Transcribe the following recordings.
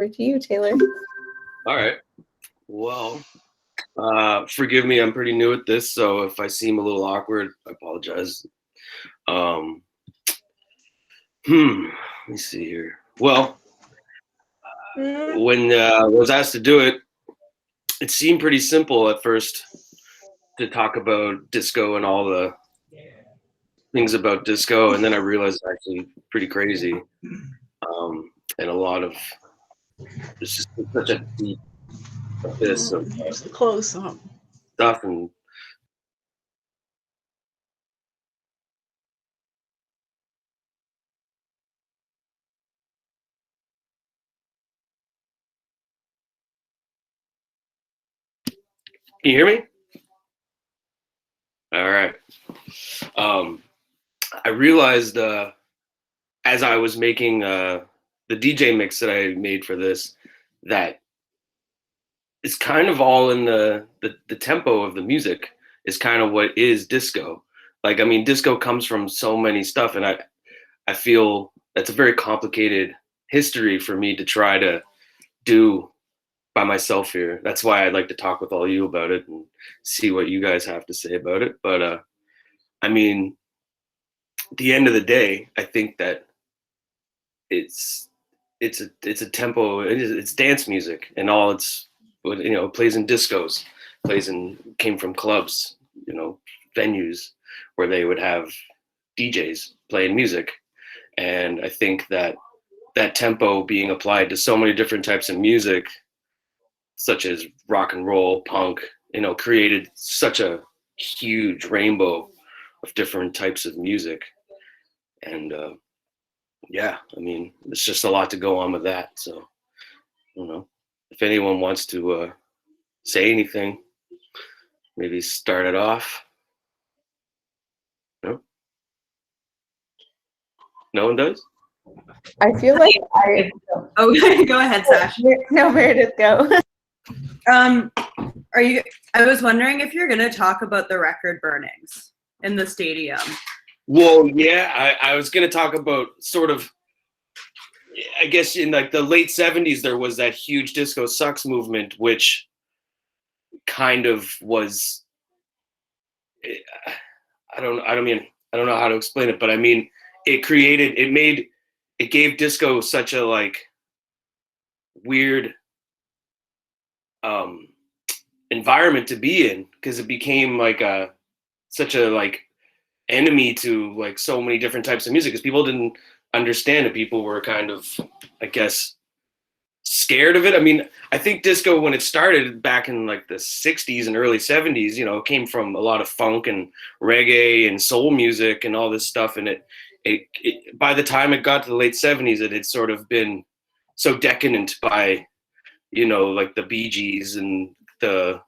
over to you, Taylor. All right. Well, forgive me, I'm pretty new at this, so if I seem a little awkward, I apologize. Let me see here. Well, when I was asked to do it, it seemed pretty simple at first to talk about disco and all the things about disco, and then I realized it's actually pretty crazy, and a lot of it's just such a deep abyss of close up stuff. And can you hear me? All right. I realized as I was making the DJ mix that I made for this, that it's kind of all in the tempo of the music is kind of what is disco. Like, I mean, disco comes from so many stuff, and I feel that's a very complicated history for me to try to do by myself here. That's why I'd like to talk with all you about it and see what you guys have to say about it. But I mean, at the end of the day, I think that it's a tempo. It's dance music, and all it's plays in discos, came from clubs, venues where they would have DJs playing music, and I think that tempo being applied to so many different types of music, such as rock and roll, punk, created such a huge rainbow of different types of music. And yeah, I mean, it's just a lot to go on with that. So I don't know if anyone wants to say anything, maybe start it off. No one does? I feel like Okay, go ahead, Sash. No, Meredith, go. I was wondering if you're going to talk about the record burnings in the stadium. Well, yeah, I was going to talk about sort of, I guess in like the late 70s, there was that huge disco sucks movement, which kind of was, I don't know how to explain it, but I mean, it gave disco such a like weird environment to be in, because it became like such a like enemy to like so many different types of music, because people didn't understand it. People were kind of, I guess, scared of it. I mean, I think disco, when it started back in like the 60s and early 70s, it came from a lot of funk and reggae and soul music and all this stuff. And it by the time it got to the late 70s, it had sort of been so decadent by, like the Bee Gees and the,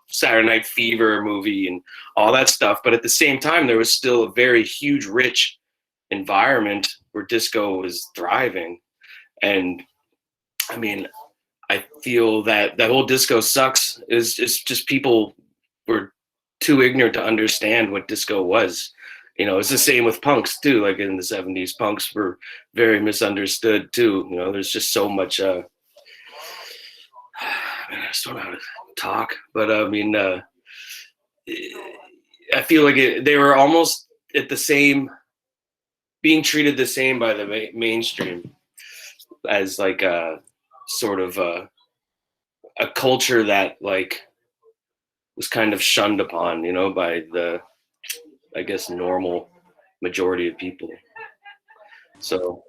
Saturday Night Fever movie and all that stuff. But at the same time, there was still a very huge, rich environment where disco was thriving. And I mean, I feel that whole disco sucks is just people were too ignorant to understand what disco was. It's the same with punks too. Like in the 70s, punks were very misunderstood too. There's just so much, I just don't know how to talk, but I mean, I feel like they were almost at the same, being treated the same by the mainstream as like a sort of a culture that like was kind of shunned upon, by the, I guess, normal majority of people. So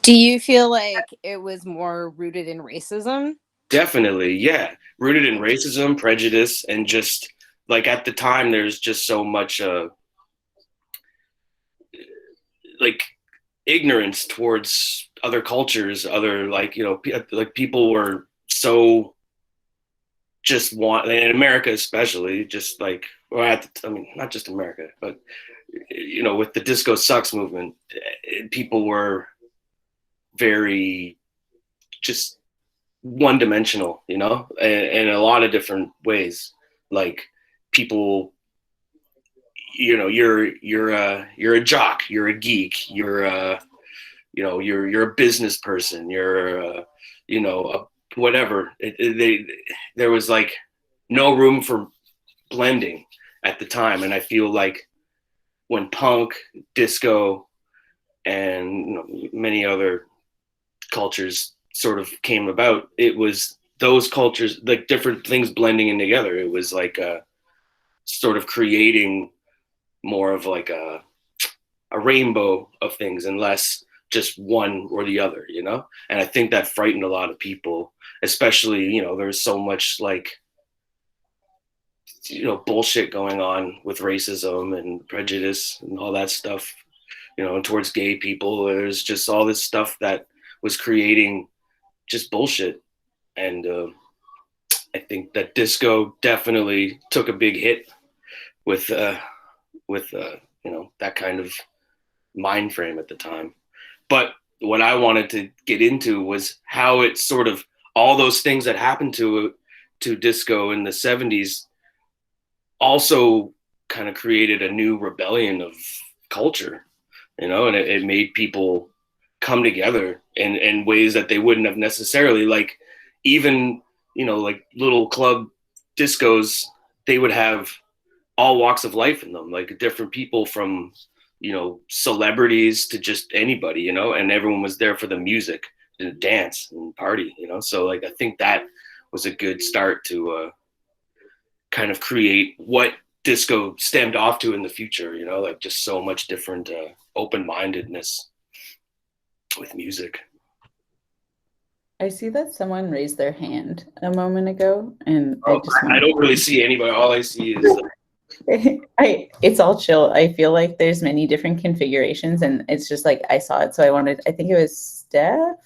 do you feel like it was more rooted in racism? Definitely, yeah. Rooted in racism, prejudice, and just like at the time, there's just so much like ignorance towards other cultures, other like, like people were so just in America especially, just like, I mean, not just America, but with the disco sucks movement, people were very just one-dimensional, in a lot of different ways. Like people, you're a jock, you're a geek, you're you're a business person, whatever. There was like no room for blending at the time. And I feel like when punk, disco, and many other cultures sort of came about, it was those cultures, like different things blending in together. It was like sort of creating more of like a rainbow of things and less just one or the other, And I think that frightened a lot of people, especially, there's so much like, bullshit going on with racism and prejudice and all that stuff, and towards gay people. There's just all this stuff that was creating just bullshit. And I think that disco definitely took a big hit with that kind of mind frame at the time. But what I wanted to get into was how it sort of, all those things that happened to disco in the 70s also kind of created a new rebellion of culture, and it made people come together in ways that they wouldn't have necessarily, like even, like little club discos, they would have all walks of life in them, like different people from, celebrities to just anybody, and everyone was there for the music and dance and party, So like, I think that was a good start to kind of create what disco stemmed off to in the future, like just so much different open-mindedness with music. I see that someone raised their hand a moment ago, and I don't really see anybody. All I see is it's all chill. I feel like there's many different configurations, and it's just like I saw it, so I think it was Steph.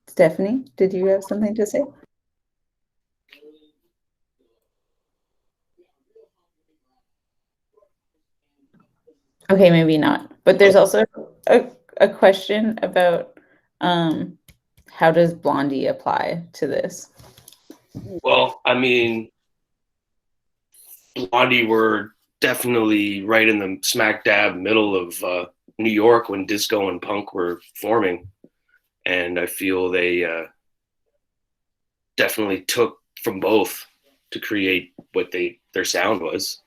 Stephanie, did you have something to say? Okay, maybe not. But there's also a question about how does Blondie apply to this? Well, I mean, Blondie were definitely right in the smack dab middle of New York when disco and punk were forming. And I feel they definitely took from both to create what their sound was.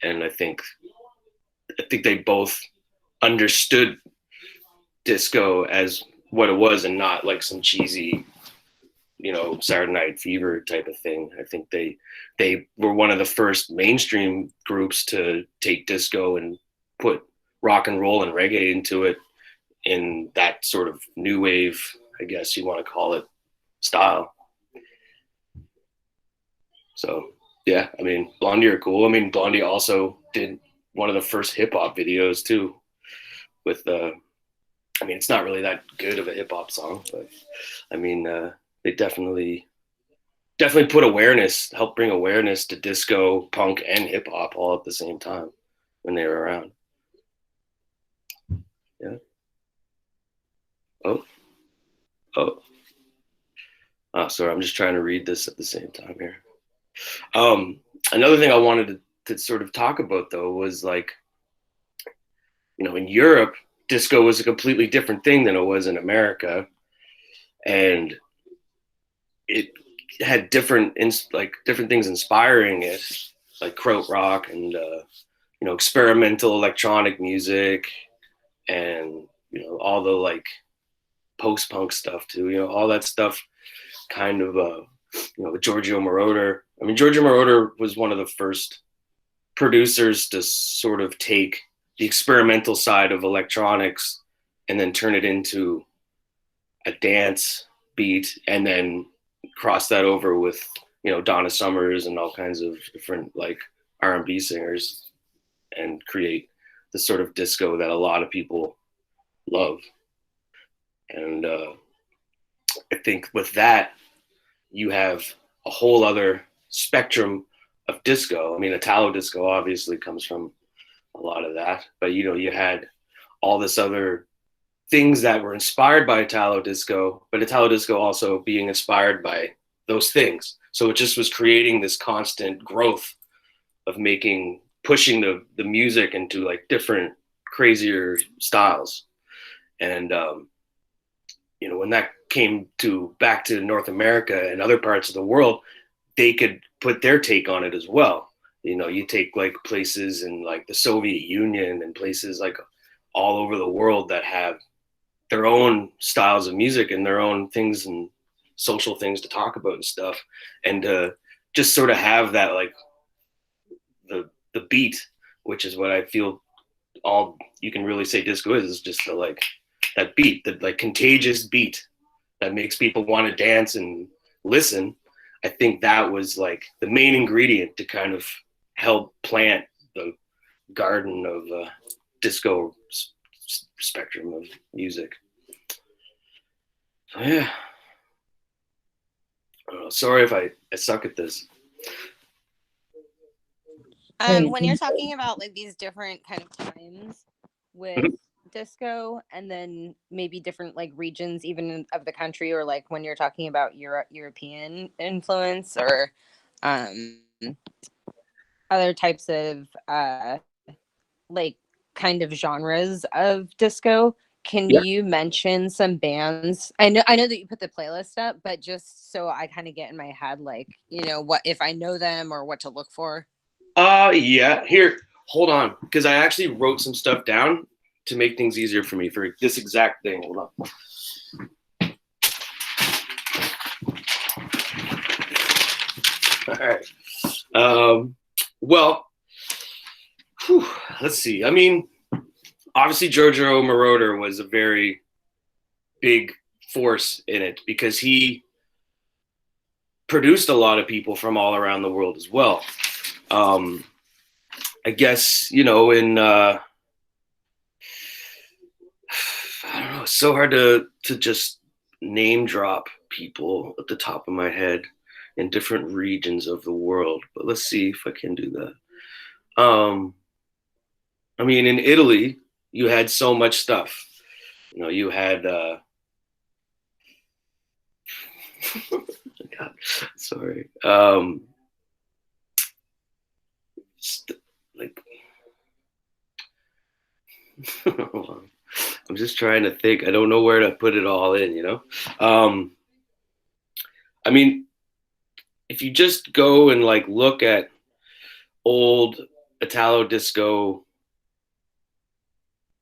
And I think they both understood disco as what it was and not like some cheesy, Saturday Night Fever type of thing. I think they were one of the first mainstream groups to take disco and put rock and roll and reggae into it in that sort of new wave, I guess you want to call it, style. So yeah, I mean, Blondie are cool. I mean, Blondie also did one of the first hip hop videos too, with I mean, it's not really that good of a hip hop song, but I mean, they definitely helped bring awareness to disco, punk, and hip hop all at the same time when they were around. Yeah. Oh, sorry, I'm just trying to read this at the same time here. Another thing I wanted to sort of talk about though was like, in Europe, disco was a completely different thing than it was in America, and it had different things inspiring it, like krautrock and experimental electronic music, and all the like post-punk stuff too, all that stuff kind of Giorgio Moroder. I mean, Giorgio Moroder was one of the first producers to sort of take the experimental side of electronics and then turn it into a dance beat, and then cross that over with Donna Summers and all kinds of different like R&B singers, and create the sort of disco that a lot of people love. And I think with that, you have a whole other spectrum of disco. I mean, Italo disco obviously comes from a lot of that, but you had all this other things that were inspired by Italo disco, but Italo disco also being inspired by those things. So it just was creating this constant growth of making pushing the music into like different crazier styles. And you know, when that came back to North America and other parts of the world, they could put their take on it as well. You know, you take like places in like the Soviet Union and places like all over the world that have their own styles of music and their own things and social things to talk about and stuff. And just sort of have that like the beat, which is what I feel all you can really say disco is just the like that beat, that like contagious beat that makes people want to dance and listen. I think that was like the main ingredient to kind of help plant the garden of disco spectrum of music. So yeah, sorry if I suck at this. When you're talking about like these different kind of times with disco, and then maybe different like regions even of the country, or like when you're talking about European influence, or other types of like kind of genres of disco, can you mention some bands? I know that you put the playlist up, but just so I kind of get in my head, like, you know, what if I know them or what to look for. Yeah, here, hold on, because I actually wrote some stuff down to make things easier for me for this exact thing. Hold on. All right. Well, let's see. I mean, obviously Giorgio Moroder was a very big force in it because he produced a lot of people from all around the world as well. I guess, you know, in I don't know, it's so hard to just name drop people at the top of my head in different regions of the world, but let's see if I can do that. I mean, in Italy, you had so much stuff. You know, you had God, sorry. Like I'm just trying to think. I don't know where to put it all in, you know? I mean, if you just go and like look at old Italo disco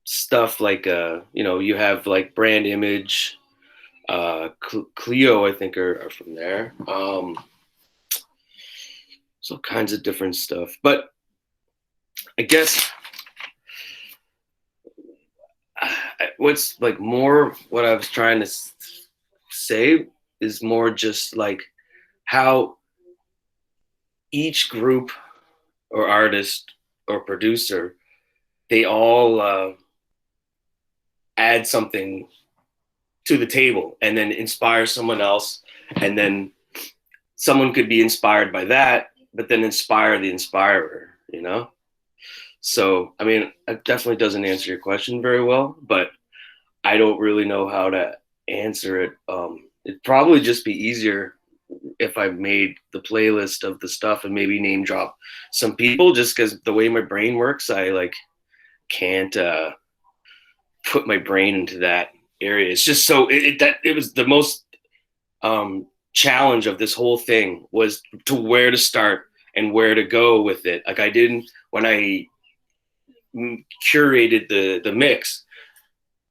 stuff, like you know, you have like Brand Image, Clio, I think are from there. So kinds of different stuff. But I guess what's like more what I was trying to say is more just like how each group or artist or producer, they all add something to the table and then inspire someone else. And then someone could be inspired by that, but then inspire the inspirer, you know? So, I mean, it definitely doesn't answer your question very well, but I don't really know how to answer it. It'd probably just be easier if I made the playlist of the stuff and maybe name drop some people, just because the way my brain works, I like can't put my brain into that area. It's just so it was the most challenge of this whole thing was to where to start and where to go with it. Like I didn't, when I curated the mix,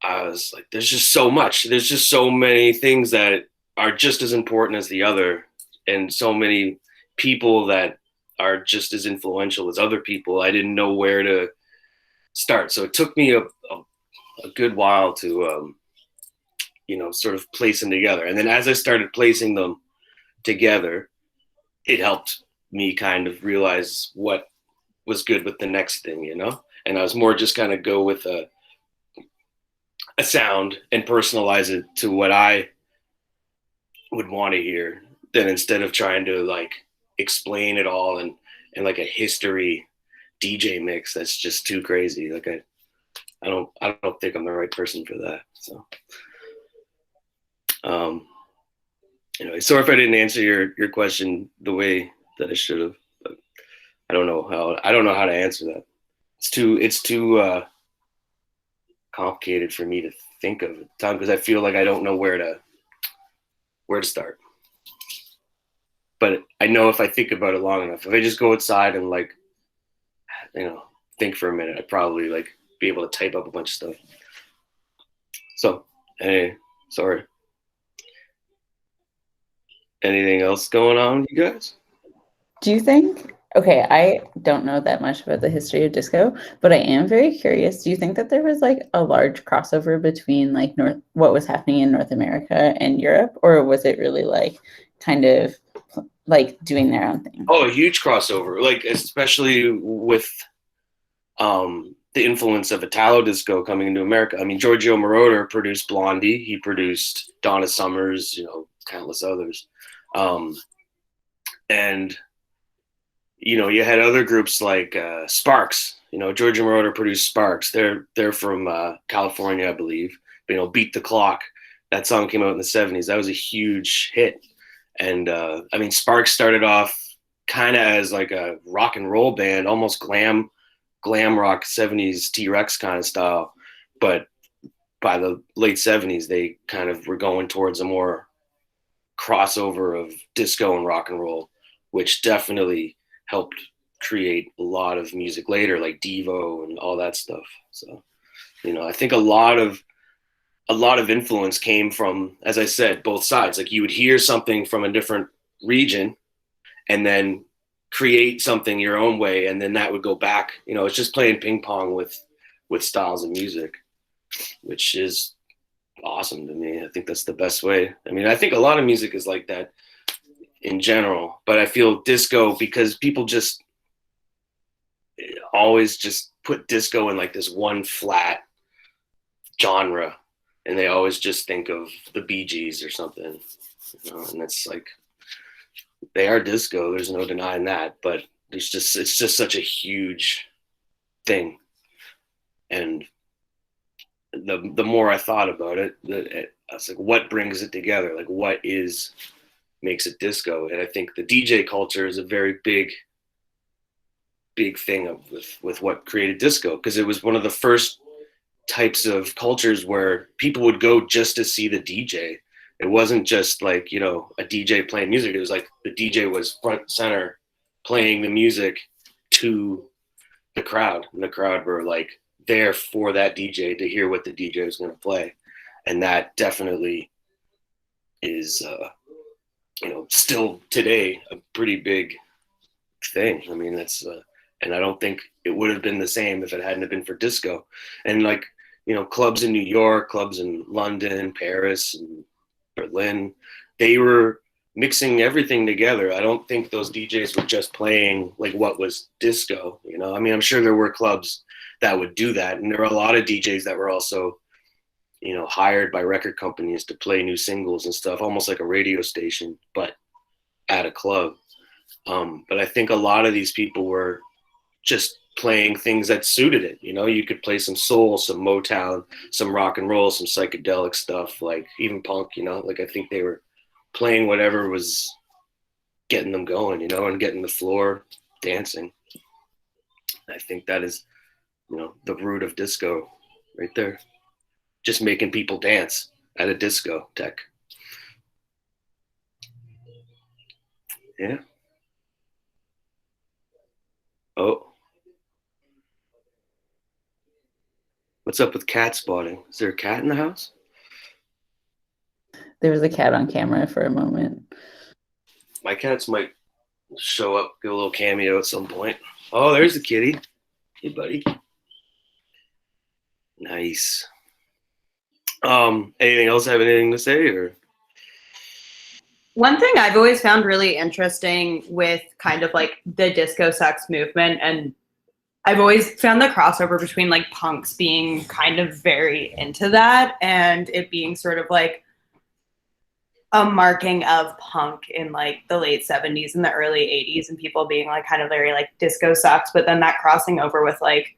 I was like, there's just so much. There's just so many things that are just as important as the other, and so many people that are just as influential as other people. I didn't know where to start. So it took me a good while to, you know, sort of place them together. And then as I started placing them together, it helped me kind of realize what was good with the next thing, you know? And I was more just kind of go with a sound and personalize it to what I would want to hear, then instead of trying to like explain it all and like a history DJ mix that's just too crazy. Like I don't think I'm the right person for that. So anyway, sorry if I didn't answer your question the way that I should have. But I don't know how to answer that. It's too complicated for me to think of at the time because I feel like I don't know where to start. But I know if I think about it long enough, if I just go outside and like, think for a minute, I'd probably like be able to type up a bunch of stuff. So, hey, sorry. Anything else going on with you guys? Do you think, okay, I don't know that much about the history of disco, but I am very curious. Do you think that there was like a large crossover between like what was happening in North America and Europe, or was it really like kind of like doing their own thing? Oh, a huge crossover, like especially with the influence of Italo disco coming into America. I mean, Giorgio Moroder produced Blondie. He produced Donna Summers, countless others. And, you had other groups like Sparks. Giorgio Moroder produced Sparks. They're from California, I believe. Beat the Clock. That song came out in the 70s. That was a huge hit. And, Sparks started off kind of as like a rock and roll band, almost glam rock 70s T-Rex kind of style, but by the late 70s they kind of were going towards a more crossover of disco and rock and roll, which definitely helped create a lot of music later, like Devo and all that stuff. So I think a lot of influence came from, as I said, both sides. Like you would hear something from a different region and then create something your own way, and then that would go back. It's just playing ping pong with styles of music, which is awesome to me. I think that's the best way. I think a lot of music is like that in general, but I feel disco, because people just always just put disco in like this one flat genre, and they always just think of the Bee Gees or something, and it's like, they are disco, there's no denying that, but it's just such a huge thing. And the more I thought about it, I was like, what brings it together? Like, what makes it disco? And I think the DJ culture is a very big thing with what created disco, because it was one of the first types of cultures where people would go just to see the DJ. It wasn't just like, a DJ playing music. It was like the DJ was front center playing the music to the crowd. And the crowd were like there for that DJ to hear what the DJ was going to play. And that definitely is, still today a pretty big thing. That's, and I don't think it would have been the same if it hadn't been for disco. And like, clubs in New York, clubs in London, Paris, and Berlin, they were mixing everything together. I don't think those DJs were just playing like what was disco, I'm sure there were clubs that would do that, and there were a lot of DJs that were also hired by record companies to play new singles and stuff, almost like a radio station but at a club. But I think a lot of these people were just playing things that suited it. You could play some soul, some Motown, some rock and roll, some psychedelic stuff, like even punk, like I think they were playing whatever was getting them going, and getting the floor dancing. I think that is, the root of disco right there. Just making people dance at a disco tech. Yeah. Oh. What's up with cat spotting? Is there a cat in the house? There was a cat on camera for a moment. My cats might show up, give a little cameo at some point. Oh, there's the kitty. Hey, buddy. Nice. Anything else? Have anything to say? Or One thing I've always found really interesting with kind of like the disco sucks movement, and I've always found the crossover between like punks being kind of very into that, and it being sort of like a marking of punk in like the late 70s and the early 80s, and people being like kind of very like disco sucks, but then that crossing over with like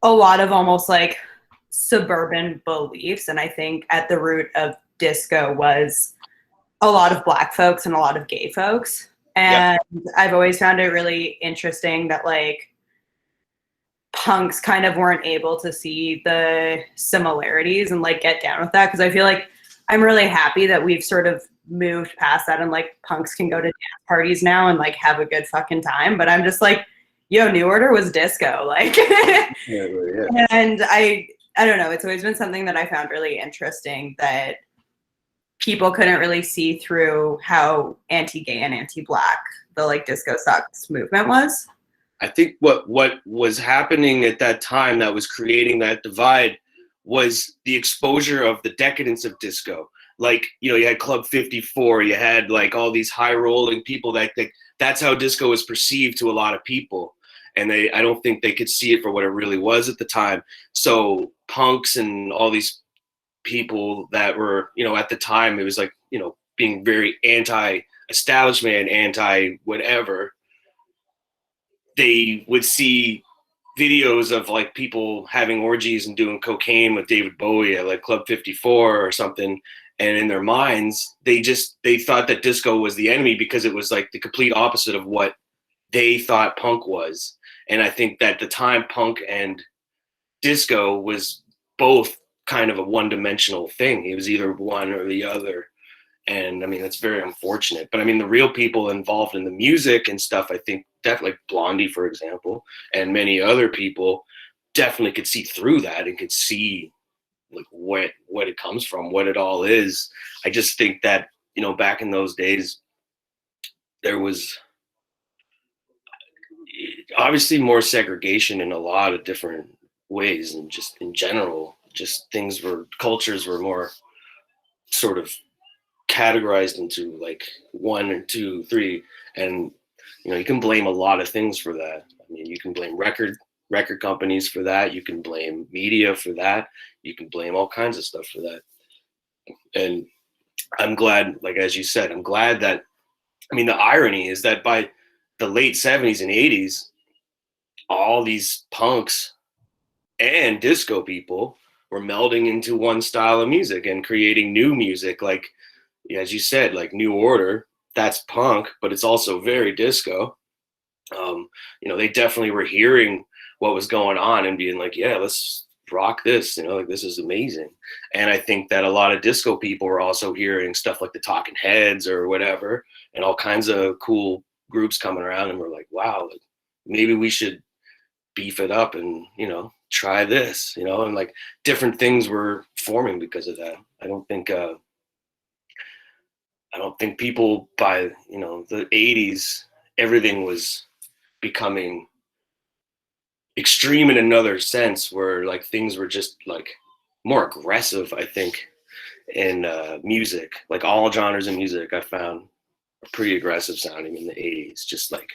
a lot of almost like suburban beliefs. And I think at the root of disco was a lot of Black folks and a lot of gay folks. And I've always found it really interesting that like punks kind of weren't able to see the similarities and like get down with that, because I feel like I'm really happy that we've sort of moved past that and like punks can go to dance parties now and like have a good fucking time. But I'm just like, yo, New Order was disco, like. And I don't know, it's always been something that I found really interesting, that people couldn't really see through how anti-gay and anti-black the like disco sucks movement was. I think what was happening at that time that was creating that divide was the exposure of the decadence of disco. Like, you know, you had Club 54, you had like all these high rolling people that's how disco was perceived to a lot of people. And I don't think they could see it for what it really was at the time. So punks and all these people that were, you know, at the time, it was like, you know, being very anti-establishment, anti-whatever, they would see videos of like people having orgies and doing cocaine with David Bowie at like Club 54 or something. And in their minds, they thought that disco was the enemy because it was like the complete opposite of what they thought punk was. And I think that at the time, punk and disco was both kind of a one-dimensional thing. It was either one or the other. And I mean, that's very unfortunate. But I mean, the real people involved in the music and stuff, I think definitely like Blondie, for example, and many other people definitely could see through that and could see like what it comes from, what it all is. I just think that, you know, back in those days, there was obviously more segregation in a lot of different ways, and just in general, just cultures were more sort of categorized into like 1 or 2, 3, and you know, you can blame a lot of things for that. I mean, you can blame record companies for that, you can blame media for that, you can blame all kinds of stuff for that. And I'm glad, like as you said, I'm glad that, I mean, the irony is that by the late 70s and 80s, all these punks and disco people were melding into one style of music and creating new music, like as you said, like New Order, that's punk, but it's also very disco. You know, they definitely were hearing what was going on and being like, yeah, let's rock this, you know, like this is amazing. And I think that a lot of disco people were also hearing stuff like the Talking Heads or whatever, and all kinds of cool groups coming around, and we're like, wow, like, maybe we should beef it up and, you know, try this, you know, and like different things were forming because of that. I don't think people by, you know, the 80s, everything was becoming extreme in another sense, where like things were just like more aggressive, I think, in music. Like all genres of music I found are pretty aggressive sounding in the 80s, just like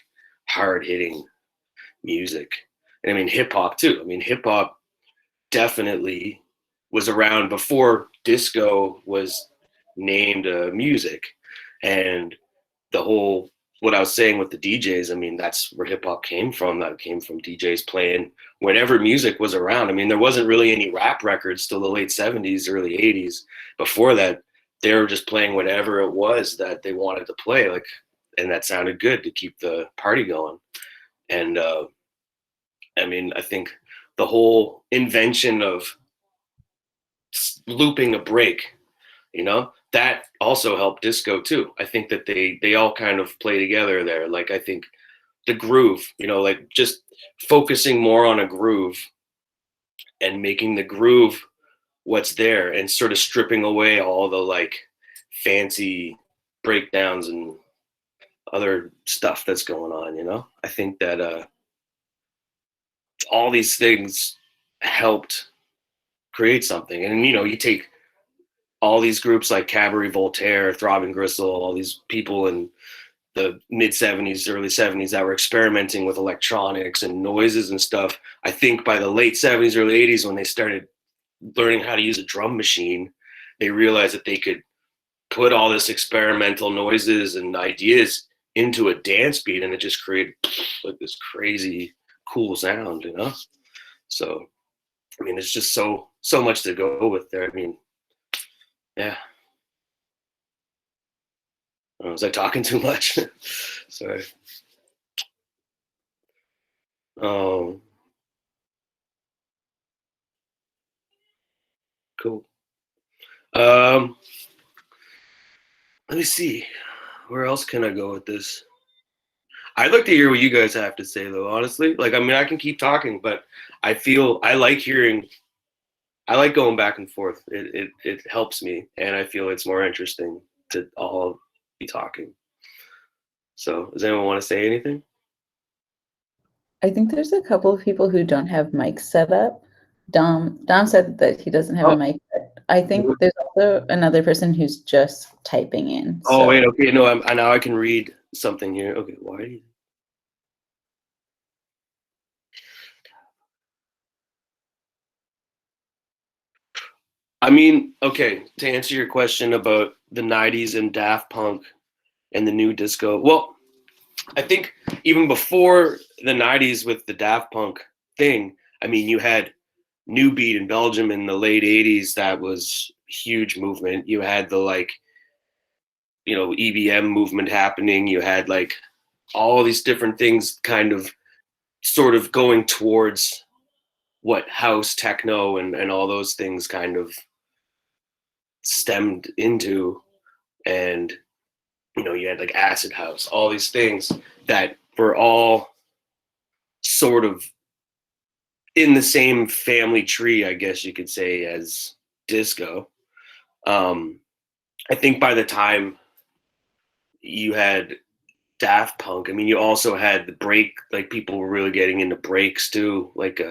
hard hitting music. And I mean, hip hop too. I mean, hip hop definitely was around before disco was named music. And the whole, what I was saying with the DJs, I mean, that's where hip hop came from. That came from DJs playing whenever music was around. I mean, there wasn't really any rap records till the late 70s, early 80s. Before that, they were just playing whatever it was that they wanted to play, like, and that sounded good to keep the party going. And I mean, I think the whole invention of looping a break, you know, that also helped disco too. I think that they all kind of play together there. Like, I think the groove, you know, like just focusing more on a groove and making the groove what's there, and sort of stripping away all the like fancy breakdowns and other stuff that's going on, you know. I think that all these things helped create something. And you know, you take all these groups like Cabaret Voltaire, Throbbing Gristle, all these people in the mid 70s, early 70s that were experimenting with electronics and noises and stuff. I think by the late 70s, early 80s, when they started learning how to use a drum machine, they realized that they could put all this experimental noises and ideas into a dance beat, and it just created like this crazy cool sound, you know? So, I mean, it's just so much to go with there. I mean, yeah. Was I talking too much? Sorry. Cool. Let me see. Where else can I go with this? I'd like to hear what you guys have to say, though, honestly. Like, I mean, I can keep talking, but I like going back and forth. It helps me, and I feel it's more interesting to all be talking. So, does anyone want to say anything? I think there's a couple of people who don't have mics set up. Dom said that he doesn't have a mic, but I think there's also another person who's just typing in. Oh, wait, okay, no, now I can read something here. Okay, why? I mean, okay, to answer your question about the 90s and Daft Punk and the new disco, well, I think even before the 90s with the Daft Punk thing, I mean, you had New Beat in Belgium in the late 80s. That was a huge movement. You had the, like, you know, EBM movement happening. You had, like, all these different things kind of sort of going towards what house, techno, and all those things kind of stemmed into. And, you know, you had like acid house, all these things that were all sort of in the same family tree, I guess you could say, as disco. I think by the time you had Daft Punk, I mean, you also had the break, like people were really getting into breaks too, like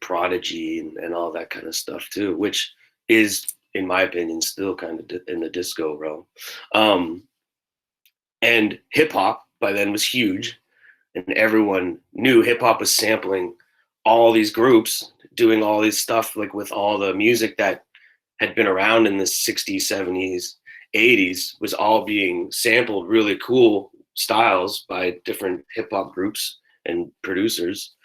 Prodigy and all that kind of stuff too, which is, in my opinion, still kind of in the disco realm. And hip hop by then was huge, and everyone knew hip hop was sampling all these groups, doing all this stuff, like with all the music that had been around in the 60s, 70s, 80s, was all being sampled, really cool styles by different hip hop groups and producers.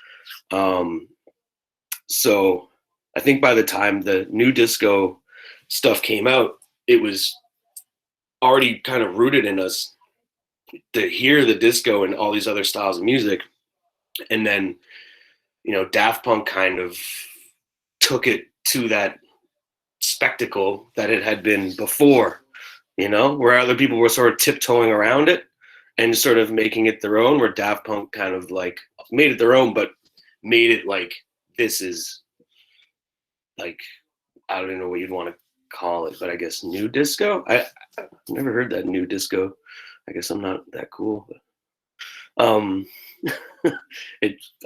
So I think by the time the new disco stuff came out, it was already kind of rooted in us to hear the disco and all these other styles of music. And then, you know, Daft Punk kind of took it to that spectacle that it had been before, you know, where other people were sort of tiptoeing around it and sort of making it their own, where Daft Punk kind of like made it their own, but made it like, this is like, I don't know what you'd want to call it, but I guess new disco. I've never heard that, new disco. I guess I'm not that cool, but I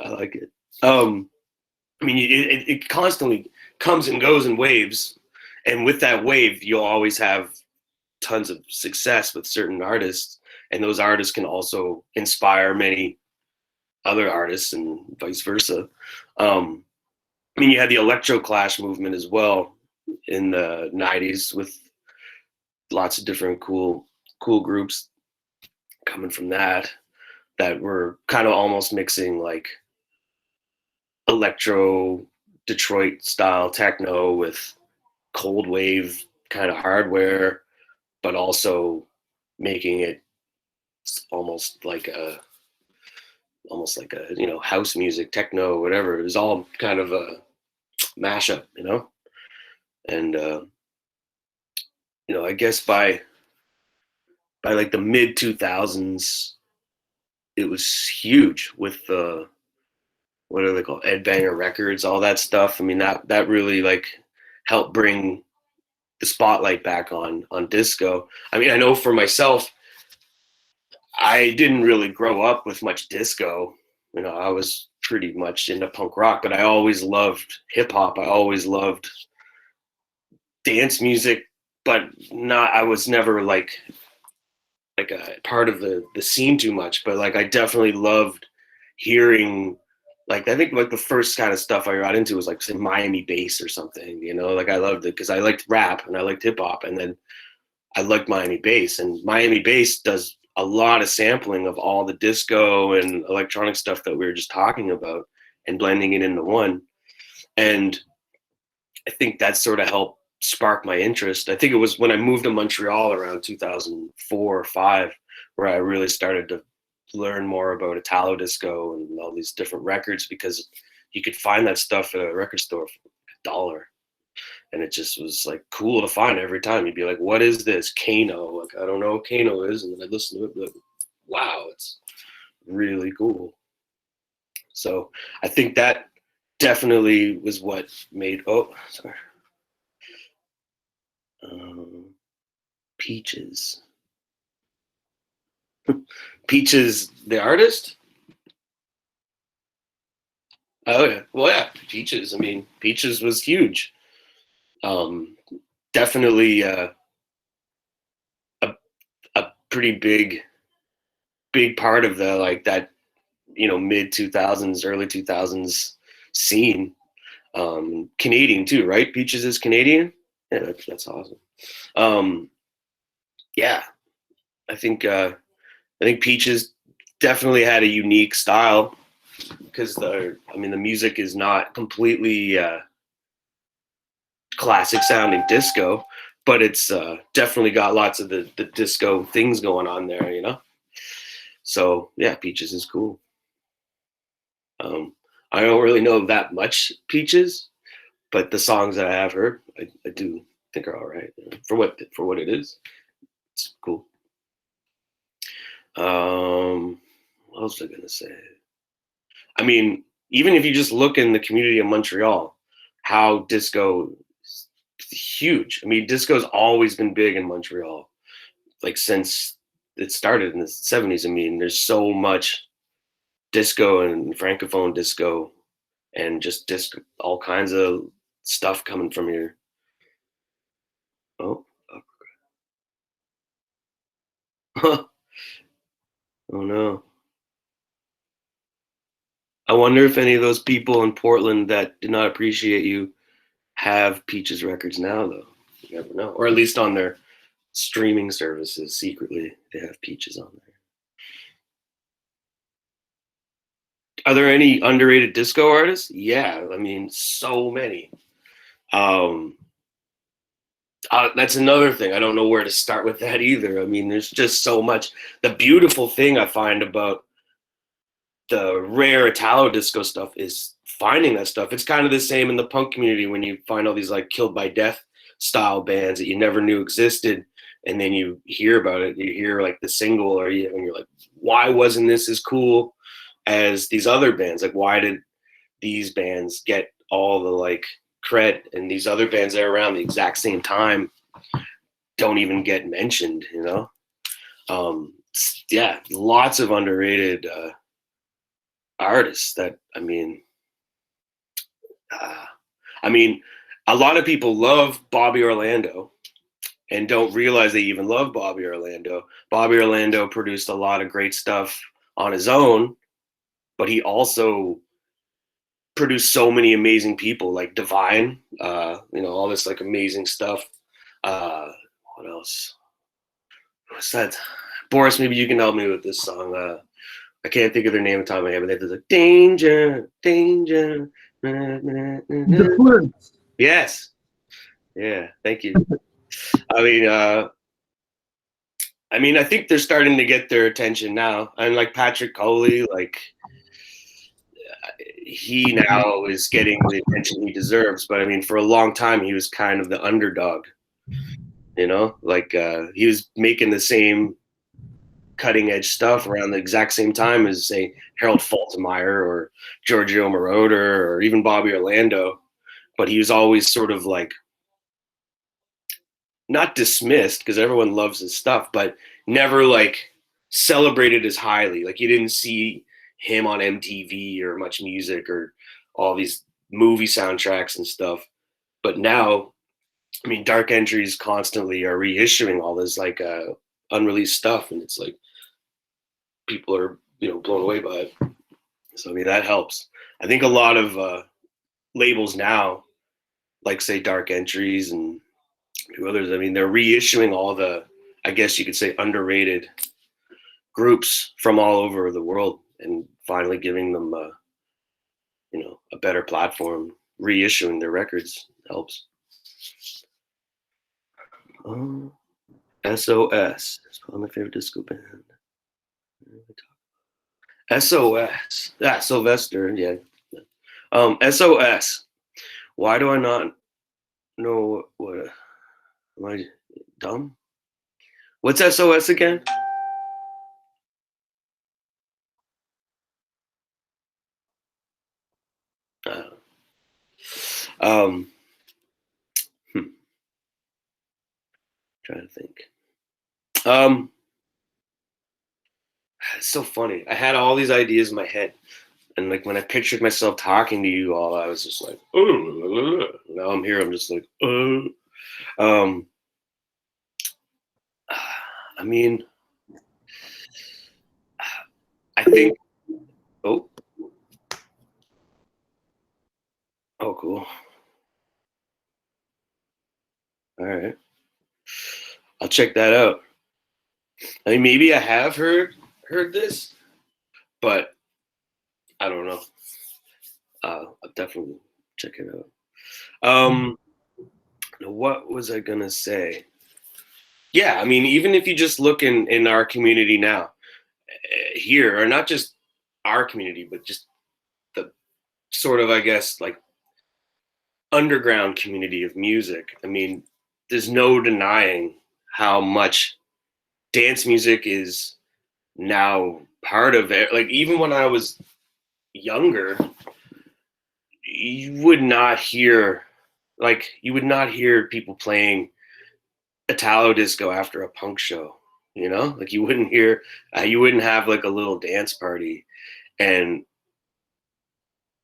like it. I mean, it constantly comes and goes in waves, and with that wave, you'll always have tons of success with certain artists, and those artists can also inspire many other artists, and vice versa. I mean, you had the electro clash movement as well in the 90s with lots of different cool groups coming from that were kind of almost mixing like electro Detroit style techno with cold wave kind of hardware, but also making it almost like a you know, house music, techno, whatever. It was all kind of a mashup, you know. And you know, I guess by like the mid 2000s, it was huge with the, what are they called, Ed Banger Records, all that stuff. I mean, that really like helped bring the spotlight back on disco. I mean, I know for myself, I didn't really grow up with much disco. You know, I was pretty much into punk rock, but I always loved hip hop. I always loved dance music, but I was never like a part of the scene too much. But like, I definitely loved hearing, like, I think like the first kind of stuff I got into was like, say, Miami bass or something, you know, like I loved it because I liked rap and I liked hip hop, and then I liked Miami bass, and Miami bass does a lot of sampling of all the disco and electronic stuff that we were just talking about and blending it into one. And I think that sort of helped sparked my interest. I think it was when I moved to Montreal around 2004 or 5 where I really started to learn more about Italo disco and all these different records, because you could find that stuff at a record store for $1. And it just was like cool to find every time. You'd be like, what is this? Kano. Like, I don't know what Kano is. And then I'd listen to it and be like, wow, it's really cool. So I think that definitely was what made, Peaches. Peaches, the artist? Oh yeah, well yeah, Peaches. I mean, Peaches was huge. Definitely a pretty big part of the like that, mid 2000s, early 2000s scene. Canadian too, right? Peaches is Canadian. Yeah, that's awesome. Yeah, I think Peaches definitely had a unique style, because the music is not completely classic sounding disco, but it's definitely got lots of the disco things going on there, So yeah, Peaches is cool. I don't really know that much Peaches, but the songs that I have heard, I do think are all right for what it is. It's cool. What else was I gonna say? I mean, even if you just look in the community of Montreal, how disco is huge. I mean, disco's always been big in Montreal, like since it started in the 70s. I mean, there's so much disco and francophone disco and just disco, all kinds of stuff coming from here. Oh, oh no. I wonder if any of those people in Portland that did not appreciate you have Peaches records now, though. You never know. Or at least on their streaming services, secretly, they have Peaches on there. Are there any underrated disco artists? Yeah, I mean, so many. That's another thing. I don't know where to start with that either. I mean, there's just so much. The beautiful thing I find about the rare Italo disco stuff is finding that stuff. It's kind of the same in the punk community when you find all these like Killed by Death style bands that you never knew existed, and then you hear about it. You hear like the single, and you're like, why wasn't this as cool as these other bands? Like, why did these bands get all the like cred, and these other bands that are around the exact same time don't even get mentioned? Yeah, lots of underrated artists that I mean, a lot of people love Bobby Orlando and don't realize they even love Bobby Orlando. Bobby Orlando produced a lot of great stuff on his own, but he also produced so many amazing people like Divine, all this like amazing stuff. What else? What's that? Boris, maybe you can help me with this song. I can't think of their name at the top of my head, but they're like danger, danger. The Flirts. Yes. Yeah. Thank you. I mean, I think they're starting to get their attention now. And like Patrick Coley, like he now is getting the attention he deserves. But I mean, for a long time, he was kind of the underdog. Like he was making the same cutting edge stuff around the exact same time as say Harold Faltermeyer or Giorgio Moroder or even Bobby Orlando, but he was always sort of like not dismissed because everyone loves his stuff, but never like celebrated as highly. Like you didn't see him on MTV or Much Music or all these movie soundtracks and stuff. But now, I mean, Dark Entries constantly are reissuing all this like unreleased stuff, and it's like people are blown away by it. So I mean that helps. I think a lot of labels now, like say Dark Entries and others, I mean they're reissuing all the, I guess you could say, underrated groups from all over the world and finally giving them a better platform. Reissuing their records helps. SOS. It's probably my favorite disco band. SOS. Ah, Sylvester. Yeah. SOS. Why do I not know what? Am I dumb? What's SOS again? Um, trying to think. It's so funny. I had all these ideas in my head, and like when I pictured myself talking to you all, I was just like, oh. Now I'm here. I'm just like, oh. I mean, I think. Oh, cool. All right, I'll check that out. I mean, maybe I have heard this, but I don't know. I'll definitely check it out. What was I gonna say? Yeah, I mean, even if you just look in our community now, here, or not just our community, but just the sort of, I guess, like underground community of music. I mean, there's no denying how much dance music is now part of it. Like even when I was younger, you would not hear people playing Italo disco after a punk show, you know? Like you wouldn't have like a little dance party, and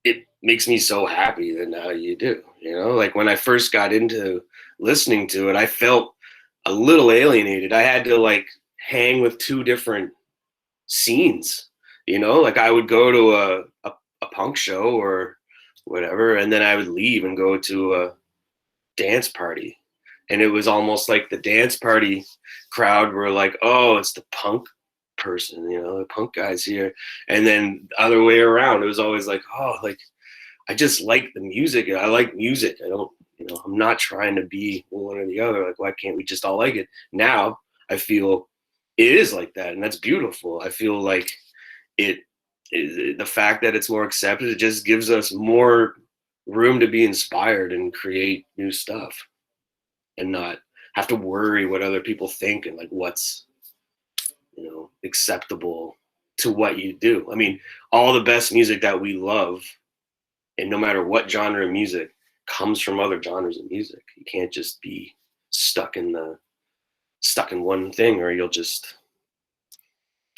it makes me so happy that now you do, you know? Like when I first got into listening to it, I felt a little alienated. I had to like hang with two different scenes, you know? Like I would go to a punk show or whatever, and then I would leave and go to a dance party. And it was almost like the dance party crowd were like, oh, it's the punk person, you know, the punk guy's here. And then the other way around, it was always like, oh, like, I just like the music. I like music. I don't, you know, I'm not trying to be one or the other. Like, why can't we just all like it? Now I feel it is like that. And that's beautiful. I feel like the fact that it's more accepted, it just gives us more room to be inspired and create new stuff and not have to worry what other people think and like what's, you know, acceptable to what you do. I mean, all the best music that we love, and no matter what genre of music, comes from other genres of music. You can't just be stuck in one thing, or you'll just,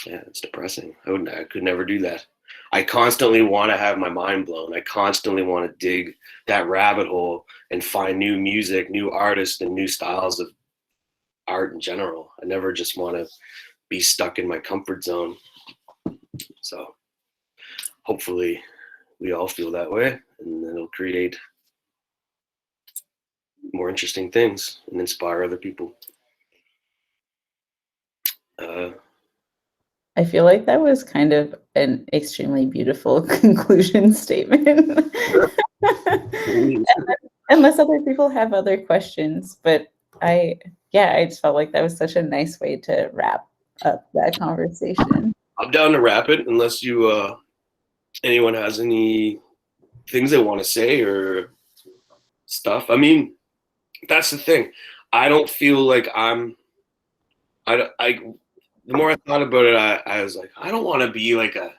yeah, it's depressing. I could never do that. I constantly want to have my mind blown. I constantly want to dig that rabbit hole and find new music, new artists, and new styles of art in general. I never just want to be stuck in my comfort zone. So hopefully we all feel that way, and it'll create more interesting things and inspire other people. I feel like that was kind of an extremely beautiful conclusion statement. Unless other people have other questions, but I just felt like that was such a nice way to wrap up that conversation. I'm down to wrap it unless you anyone has any things they want to say or stuff. I mean, that's the thing. I don't feel like the more I thought about it, I was like, I don't want to be like a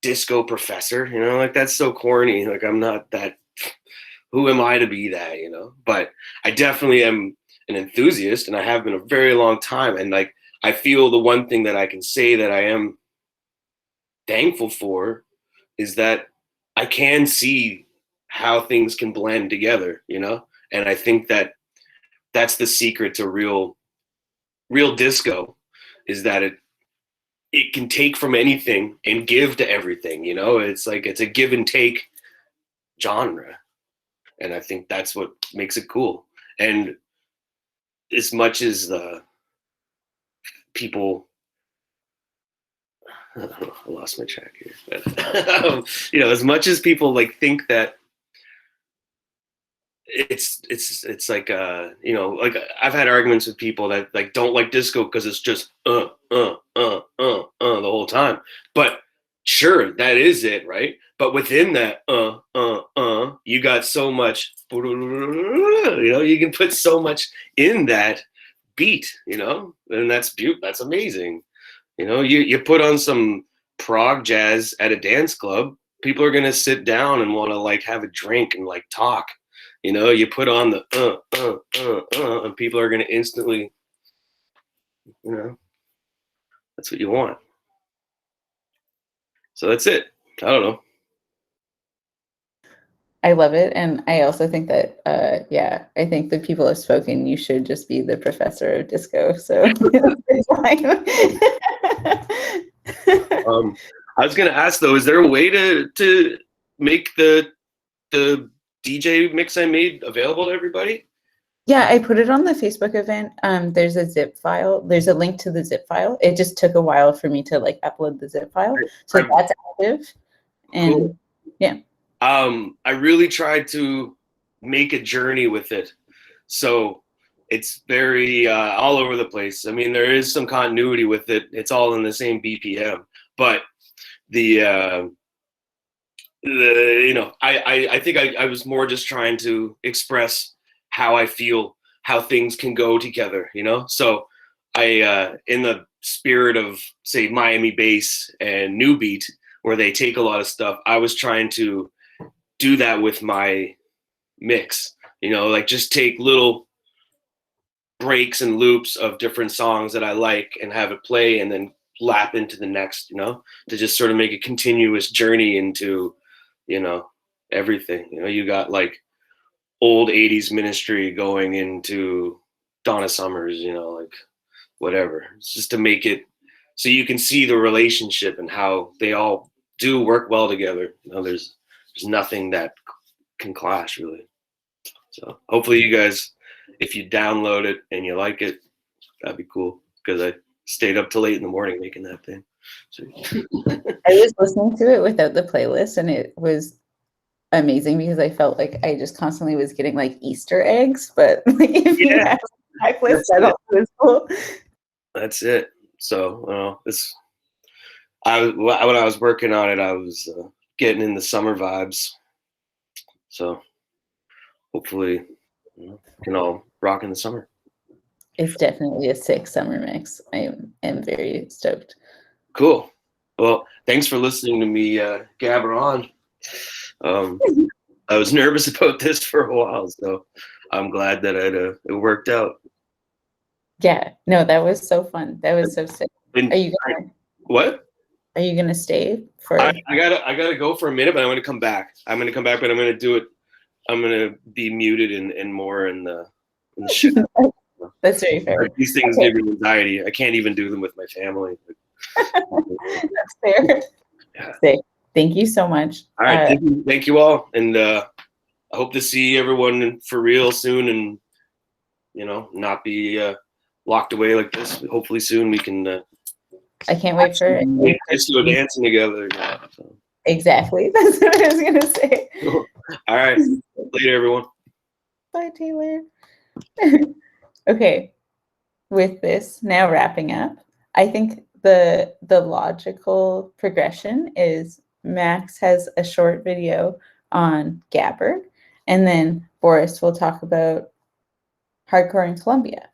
disco professor, you know, like that's so corny. Like I'm not that, who am I to be that, you know? But I definitely am an enthusiast, and I have been a very long time. And like, I feel the one thing that I can say that I am thankful for is that I can see how things can blend together, you know? And I think that that's the secret to real disco, is that it can take from anything and give to everything, you know? It's like, it's a give and take genre. And I think that's what makes it cool. And as much as the people, I lost my track here. You know, as much as people like think that it's like you know, like I've had arguments with people that like don't like disco because it's just the whole time. But sure, that is it, right? But within that you got so much, you know, you can put so much in that beat, you know, and that's amazing. You know, you put on some prog jazz at a dance club, people are gonna sit down and want to like have a drink and like talk. You know, you put on the and people are gonna instantly, you know, that's what you want. So that's it. I don't know. I love it, and I also think that yeah, I think the people have spoken. You should just be the professor of disco. So I was gonna ask though, is there a way to make the DJ mix I made available to everybody? yeah, I put it on the Facebook event. There's a zip file. There's a link to the zip file. It just took a while for me to like upload the zip file, so that's active. And cool. Yeah. I really tried to make a journey with it, so it's very all over the place. I mean, there is some continuity with it. It's all in the same BPM, but the you know, I think I was more just trying to express how I feel, how things can go together, you know? So I, in the spirit of say Miami bass and new beat, where they take a lot of stuff, I was trying to do that with my mix, you know, like just take little breaks and loops of different songs that I like and have it play and then lap into the next, you know, to just sort of make a continuous journey into, you know, everything. You know, you got like old 80s Ministry going into Donna Summers, you know, like whatever. It's just to make it so you can see the relationship and how they all do work well together. You know, there's nothing that can clash really. So hopefully you guys, if you download it and you like it, that'd be cool, because I stayed up till late in the morning making that thing. So. I was listening to it without the playlist, and it was amazing because I felt like I just constantly was getting like Easter eggs, but like if you have a checklist, that also was cool. That's it. So when I was working on it, I was getting in the summer vibes. So hopefully, you know, can all rock in the summer. It's definitely a sick summer mix. I am very stoked. Cool. Well, thanks for listening to me gabber on. I was nervous about this for a while, so I'm glad that it worked out. Yeah, no, that was so fun. That was so sick. Are you gonna, what? Are you gonna stay for? I gotta go for a minute, but I'm gonna come back. But I'm gonna do it. I'm gonna be muted and more in the shit. That's very fair. These things give me anxiety. I can't even do them with my family. That's fair. Yeah. Thank you so much. All right, thank you all, and I hope to see everyone for real soon, and you know, not be locked away like this. Hopefully soon we can. I can't wait for it. Just go dancing together. Yeah, so. Exactly. That's what I was gonna say. Cool. All right. Later, everyone. Bye, Taylor. Okay. With this now wrapping up, I think the logical progression is Max has a short video on Gabber, and then Boris will talk about hardcore in Colombia.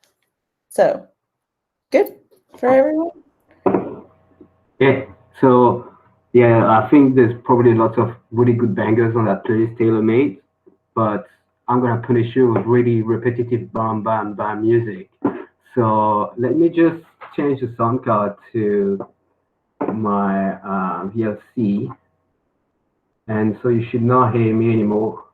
So good for everyone. Yeah. So yeah, I think there's probably lots of really good bangers on that playlist Taylor made, but I'm gonna punish you with really repetitive bam bam bam music. So let me just change the sound card to my VLC, and so you should not hear me anymore.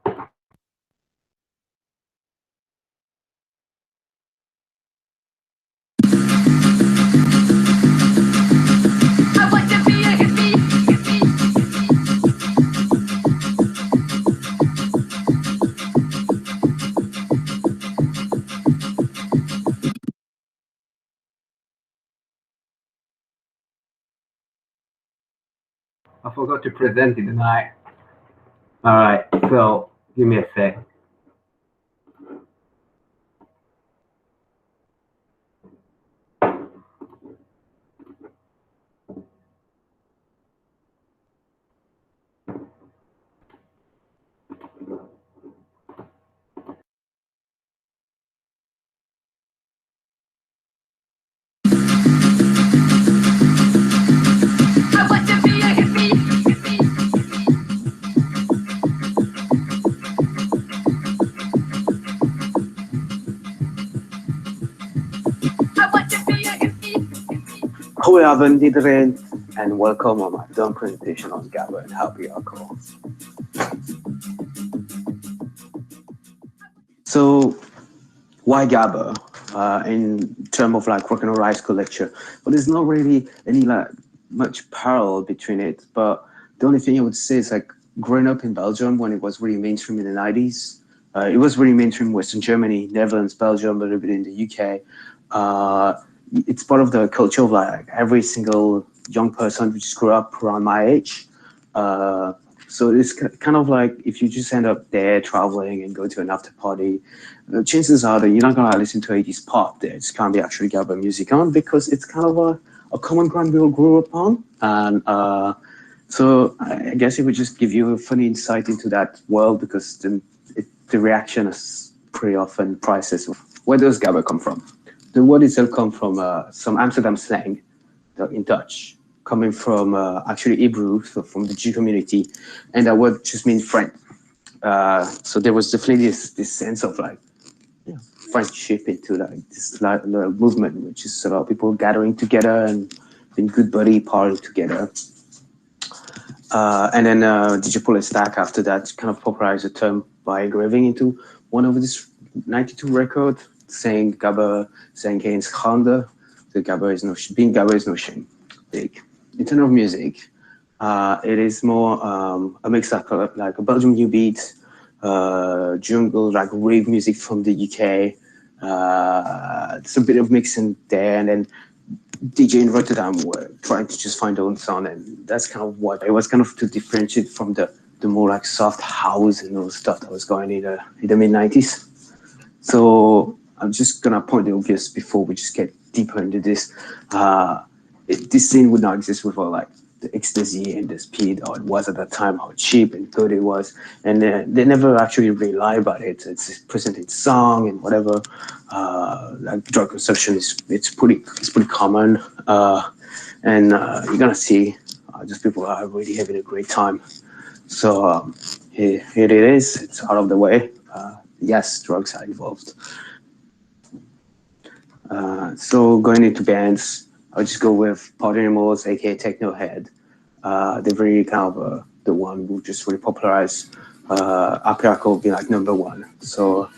I forgot to present it tonight. All right, so give me a sec. Goedenavond iedereen en welkom on my drum presentation on Gabber and Happy Alcohol. So, why Gabber in terms of like RNRHS culture? But there's not really any like much parallel between it. But the only thing I would say is like growing up in Belgium when it was really mainstream in the 90s. It was really mainstream in Western Germany, Netherlands, Belgium, a little bit in the UK. It's part of the culture of like every single young person who just grew up around my age. So it's kind of like if you just end up there traveling and go to an after party, the chances are that you're not gonna listen to 80s pop there. It's gonna be actually Gabber music on because it's kind of a common ground we all grew up on. And so I guess it would just give you a funny insight into that world because the reaction is pretty often priceless. Where does Gabber come from? The word itself comes from some Amsterdam slang in Dutch, coming from actually Hebrew, so from the Jew community, and that word just means friend. So there was definitely this sense of like friendship into like this like, movement, which is a lot of people gathering together and being good buddy, partying together. And then DJ Paul and Stack after that kind of popularized the term by engraving into one of this 92 record saying Gabber, saying geen schande. So Gabber is being Gabber is no shame. Big. In terms of music, it is more a mix of like a Belgian new beat, jungle, like rave music from the UK. It's a bit of mixing there, and then DJ in Rotterdam were trying to just find their own sound, and that's kind of what it was kind of to differentiate from the more like soft house and all stuff that was going in the mid 90s. So I'm just gonna point the obvious before we just get deeper into this. This scene would not exist without like the ecstasy and the speed, or it was at that time, how cheap and good it was, and they never actually really lie about it. It's presented in song and whatever. Like drug consumption it's pretty common, and you're gonna see just people are really having a great time. So here it is. It's out of the way. Yes, drugs are involved. So going into bands, I'll just go with Party Animals, aka Techno Head. They're very kind of the one who just really popularized Apiaco being like #1. So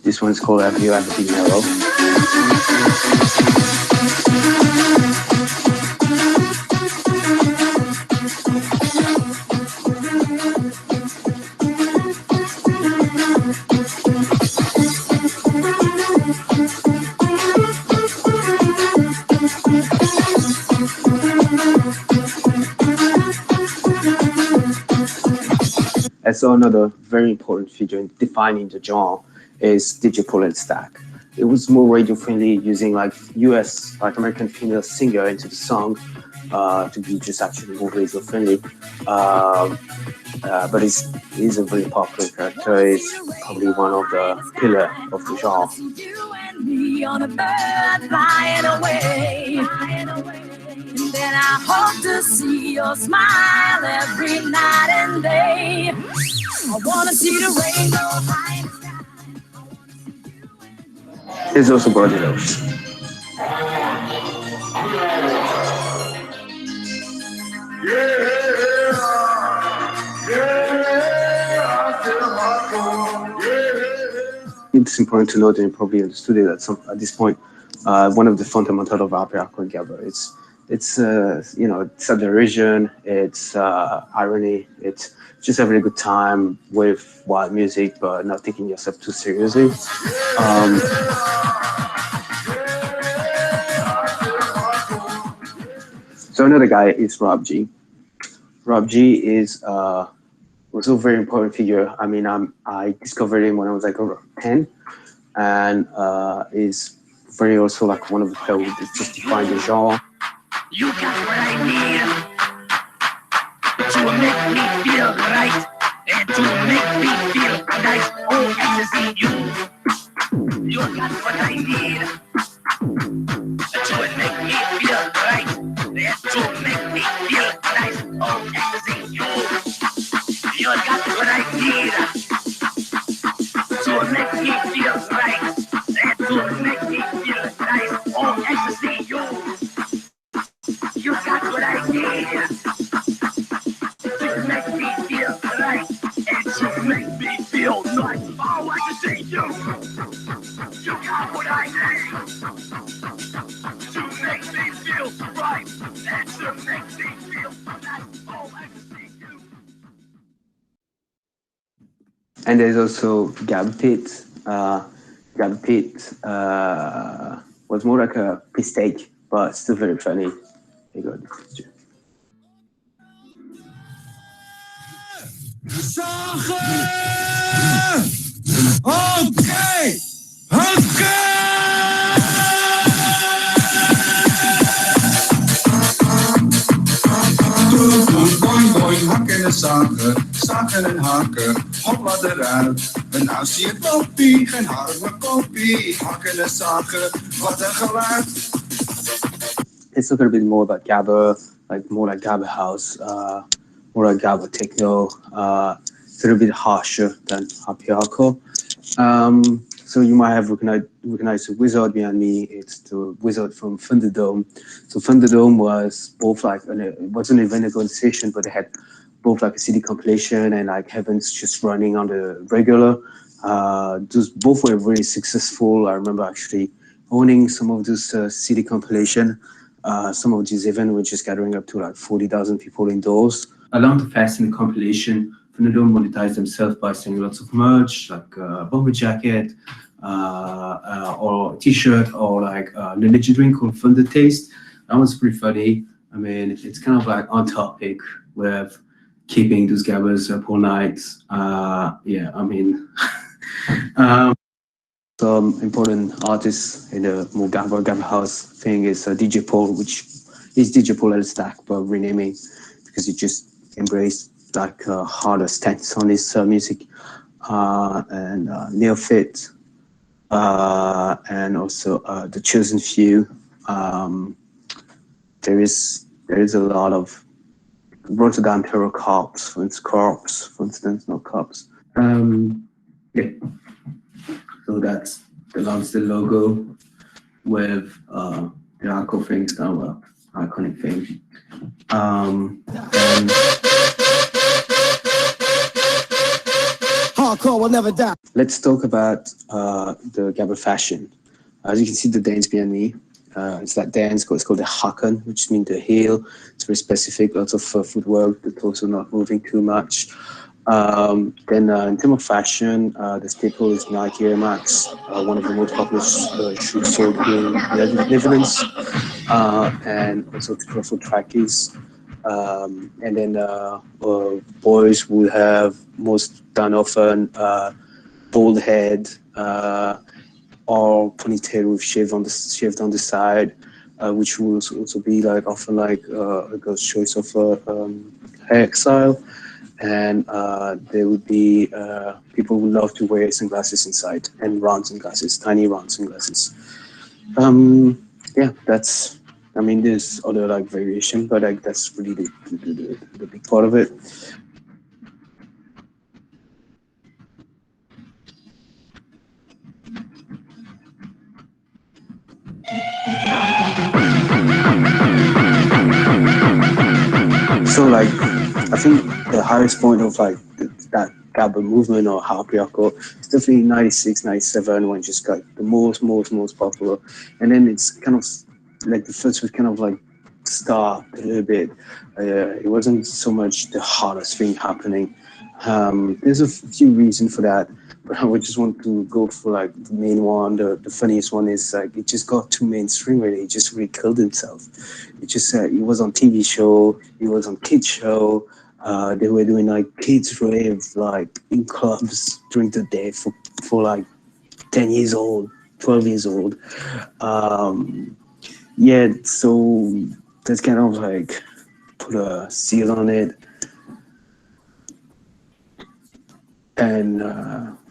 this one's called Have You Ever Been Mellow? And so another very important figure in defining the genre is DJ Paul and Stack. It was more radio friendly, using like US, like American female singer into the song to be just actually more radio friendly. But he's a very popular character. He's probably one of the pillars of the genre. On a bird flying away. And then I hope to see your smile every night and day. I wanna see the rainbow high in the sky. There's also Body Loves. It's important to note, and you probably understood it at this point, one of the fundamentals of Apiaco and Gabber. It's you know, it's a derision, it's irony, it's just having a good time with wild music, but not taking yourself too seriously. So another guy is Rob G. Rob G is also a very important figure. I mean, I discovered him when I was like over 10, and is very also like one of the people who just defined the genre. You got what I need to make me feel right and to make me feel nice. Oh, ecstasy, you got what I need to make me feel right and to make me feel nice. Oh, ecstasy, you got what I need to make me feel right and to make me feel nice. Oh, ecstasy, To make me feel right and to make me feel nice. Oh, ecstasy, you. And there's also Gabber Pit. Gabber Pit was more like a piss take, but still very funny. You got the picture. Okay. Boing, boing, hakken en zaken en hakken, hopla eruit. En nou zie je toppie, geen haar op mijn kopie. Hakken en zaken, wat een geluid. Let's talk a bit more about Gabber, like more like Gabber house, more like Gabber techno. It's a little bit harsher than happy hardcore. So you might have recognized the wizard behind me. It's the wizard from Thunderdome. So Thunderdome was both like it wasn't an event organization, but they had both like a CD compilation and like Heavens just running on the regular. Those both were very successful. I remember actually owning some of those CD compilation. Some of these events were just gathering up to like 40,000 people indoors. Along the fest in the compilation, Thunderdome monetized themselves by selling lots of merch, like a bomber jacket, or a t-shirt, or like an energy drink called Thunder Taste. That was pretty funny. I mean, it's kind of like on topic with keeping those gabbers up all night. Yeah, I mean, some important artists in the more Gabber house thing is DJ Paul, which is DJ Paul L Stack, but renaming because he just embraced like a harder stance on his music, and Neophyte, and also the Chosen Few. There is a lot of Rotterdam Hero Corps, for instance, not Corps. Yeah. So that's the logo with the hardcore things that were iconic thing. And hardcore will never die. Let's talk about the Gabber fashion. As you can see, the dance behind me. It's that dance. It's called the hakken, which means the heel. It's very specific. Lots of footwork, but also not moving too much. Then in terms of fashion, the staple is Nike Air Max, one of the most popular shoes sold in the Netherlands, and also for trackies. And then boys will have most done often bald head or ponytail with shaved on the side, which will also be like often like a girl's choice of hairstyle. And there would be people who love to wear sunglasses inside, and round sunglasses, tiny round sunglasses. Yeah, that's. I mean, there's other like variation, but like that's really the big part of it. So like, I think the highest point of like that Gabber movement or happy hardcore is definitely 96, 97 when it just got the most popular, and then it's kind of like the first would kind of like stopped a little bit. It wasn't so much the hardest thing happening. There's a few reasons for that, but I would just want to go for like the main one. The funniest one is like it just got too mainstream. Really, it just really killed himself. It just it was on TV show, it was on kids show. They were doing like kids rave like in clubs during the day for like 10 years old, 12 years old. Yeah, so that's kind of like put a seal on it. And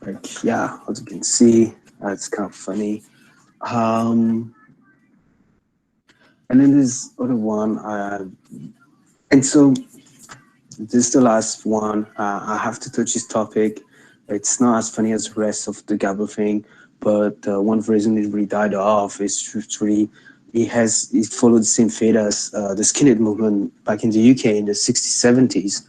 like, yeah, as you can see, it's kind of funny. And then there's other one. And so this is the last one. I have to touch this topic. It's not as funny as the rest of the Gabber thing, but one reason it really died off is really it followed the same fate as the skinhead movement back in the UK in the 60s, 70s.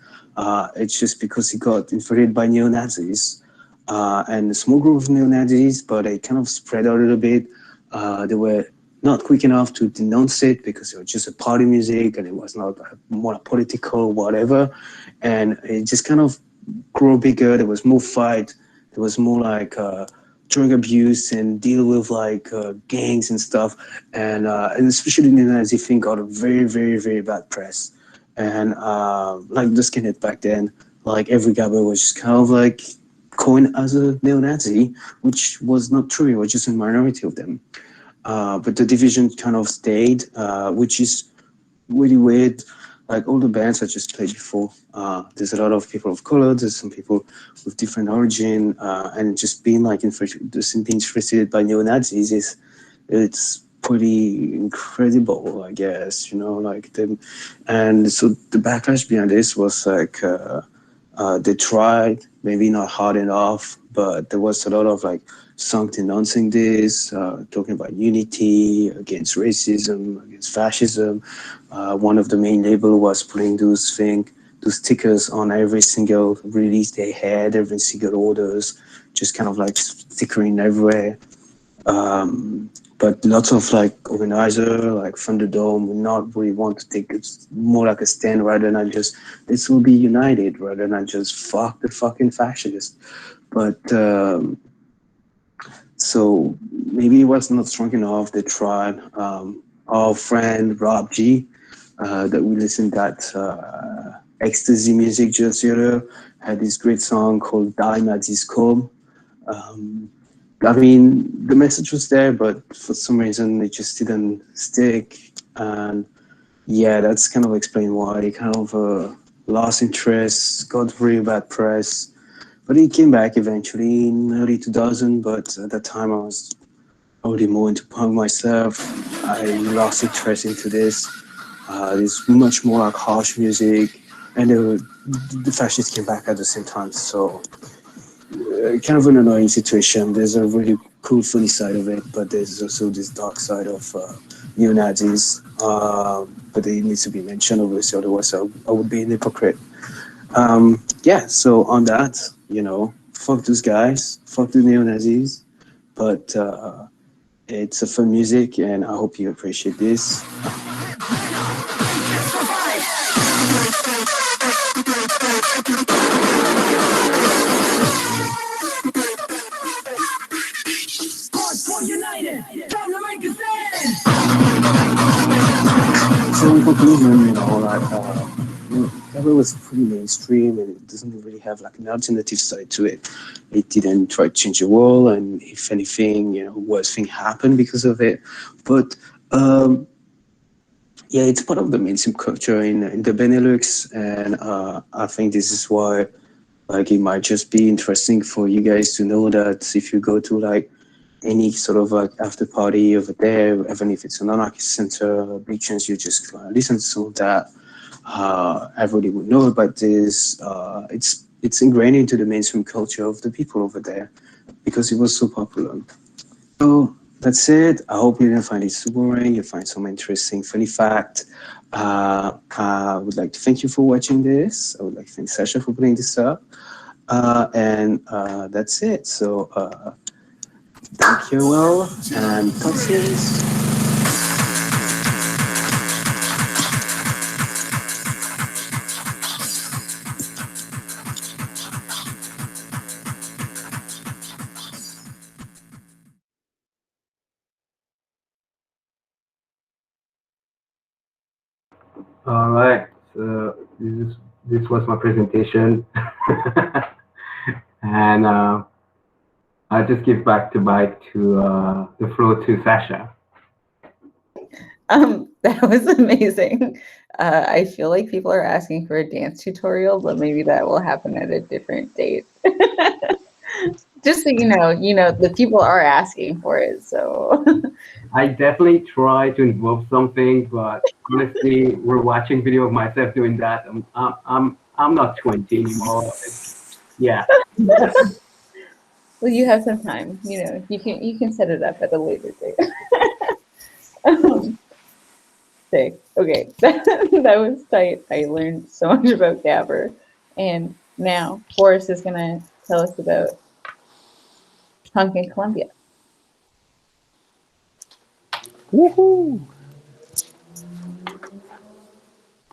It's just because it got infiltrated by neo-Nazis and a small group of neo-Nazis, but it kind of spread out a little bit. They were not quick enough to denounce it because it was just a party music and it was not more political, whatever. And it just kind of grew bigger. There was more fight. There was more like drug abuse and deal with like gangs and stuff. And especially the Nazi thing got a very, very, very bad press. And like the skinhead back then, like every Gabber was just kind of like coined as a neo-Nazi, which was not true. It was just a minority of them. But the division kind of stayed, which is really weird. Like all the bands I just played before, there's a lot of people of color, there's some people with different origin, and just being like being frustrated by neo-Nazis it's pretty incredible, I guess, you know, like them. And so the backlash behind this was like, they tried, maybe not hard enough, but there was a lot of like songs denouncing this, talking about unity, against racism, against fascism. One of the main label was putting those stickers on every single release they had, every single orders, just kind of like stickering everywhere. But lots of like organizer, like Thunderdome, would not really want to take it more like a stand rather than just this will be united rather than just fuck the fucking fascists. But so maybe it was not strong enough. They tried. Our friend Rob G, that we listened that ecstasy music just the other, had this great song called "Dime at Disco." I mean, the message was there, but for some reason it just didn't stick. And yeah, that's kind of explain why he kind of lost interest, got really bad press. But he came back eventually in early 2000. But at that time, I was already more into punk myself. I lost interest into this. It's much more like harsh music, and the fascists came back at the same time. So kind of an annoying situation. There's a really cool, funny side of it, but there's also this dark side of neo-Nazis. But it needs to be mentioned, obviously, otherwise I would be an hypocrite. Yeah, so on that, you know, fuck those guys, fuck the neo-Nazis, but it's a fun music, and I hope you appreciate this. So in conclusion, you know, like Gabber was pretty mainstream, and it doesn't really have like an alternative side to it. It didn't try to change the world, and if anything, you know, worse thing happened because of it. But yeah, it's part of the mainstream culture in the Benelux, and I think this is why, like, it might just be interesting for you guys to know that if you go to like any sort of like after party over there, even if it's an anarchist center, big chance you just listen to some of that. Everybody would know about this. It's ingrained into the mainstream culture of the people over there because it was so popular. So that's it. I hope you didn't find it too boring. You find some interesting, funny fact. I would like to thank you for watching this. I would like to thank Sasha for putting this up. And that's it. So thank you all, and talk soon. All right, so this was my presentation, and I'll just give back the mic to the floor to Sasha. That was amazing. I feel like people are asking for a dance tutorial, but maybe that will happen at a different date. Just so you know, the people are asking for it. So I definitely try to involve something, but honestly, we're watching video of myself doing that. I'm not 20 anymore. Yeah. well, you have some time. You know, you can set it up at a later date. Sick. Okay, that was tight. I learned so much about Gabber, and now Boris is gonna tell us about punk in Colombia. Woohoo!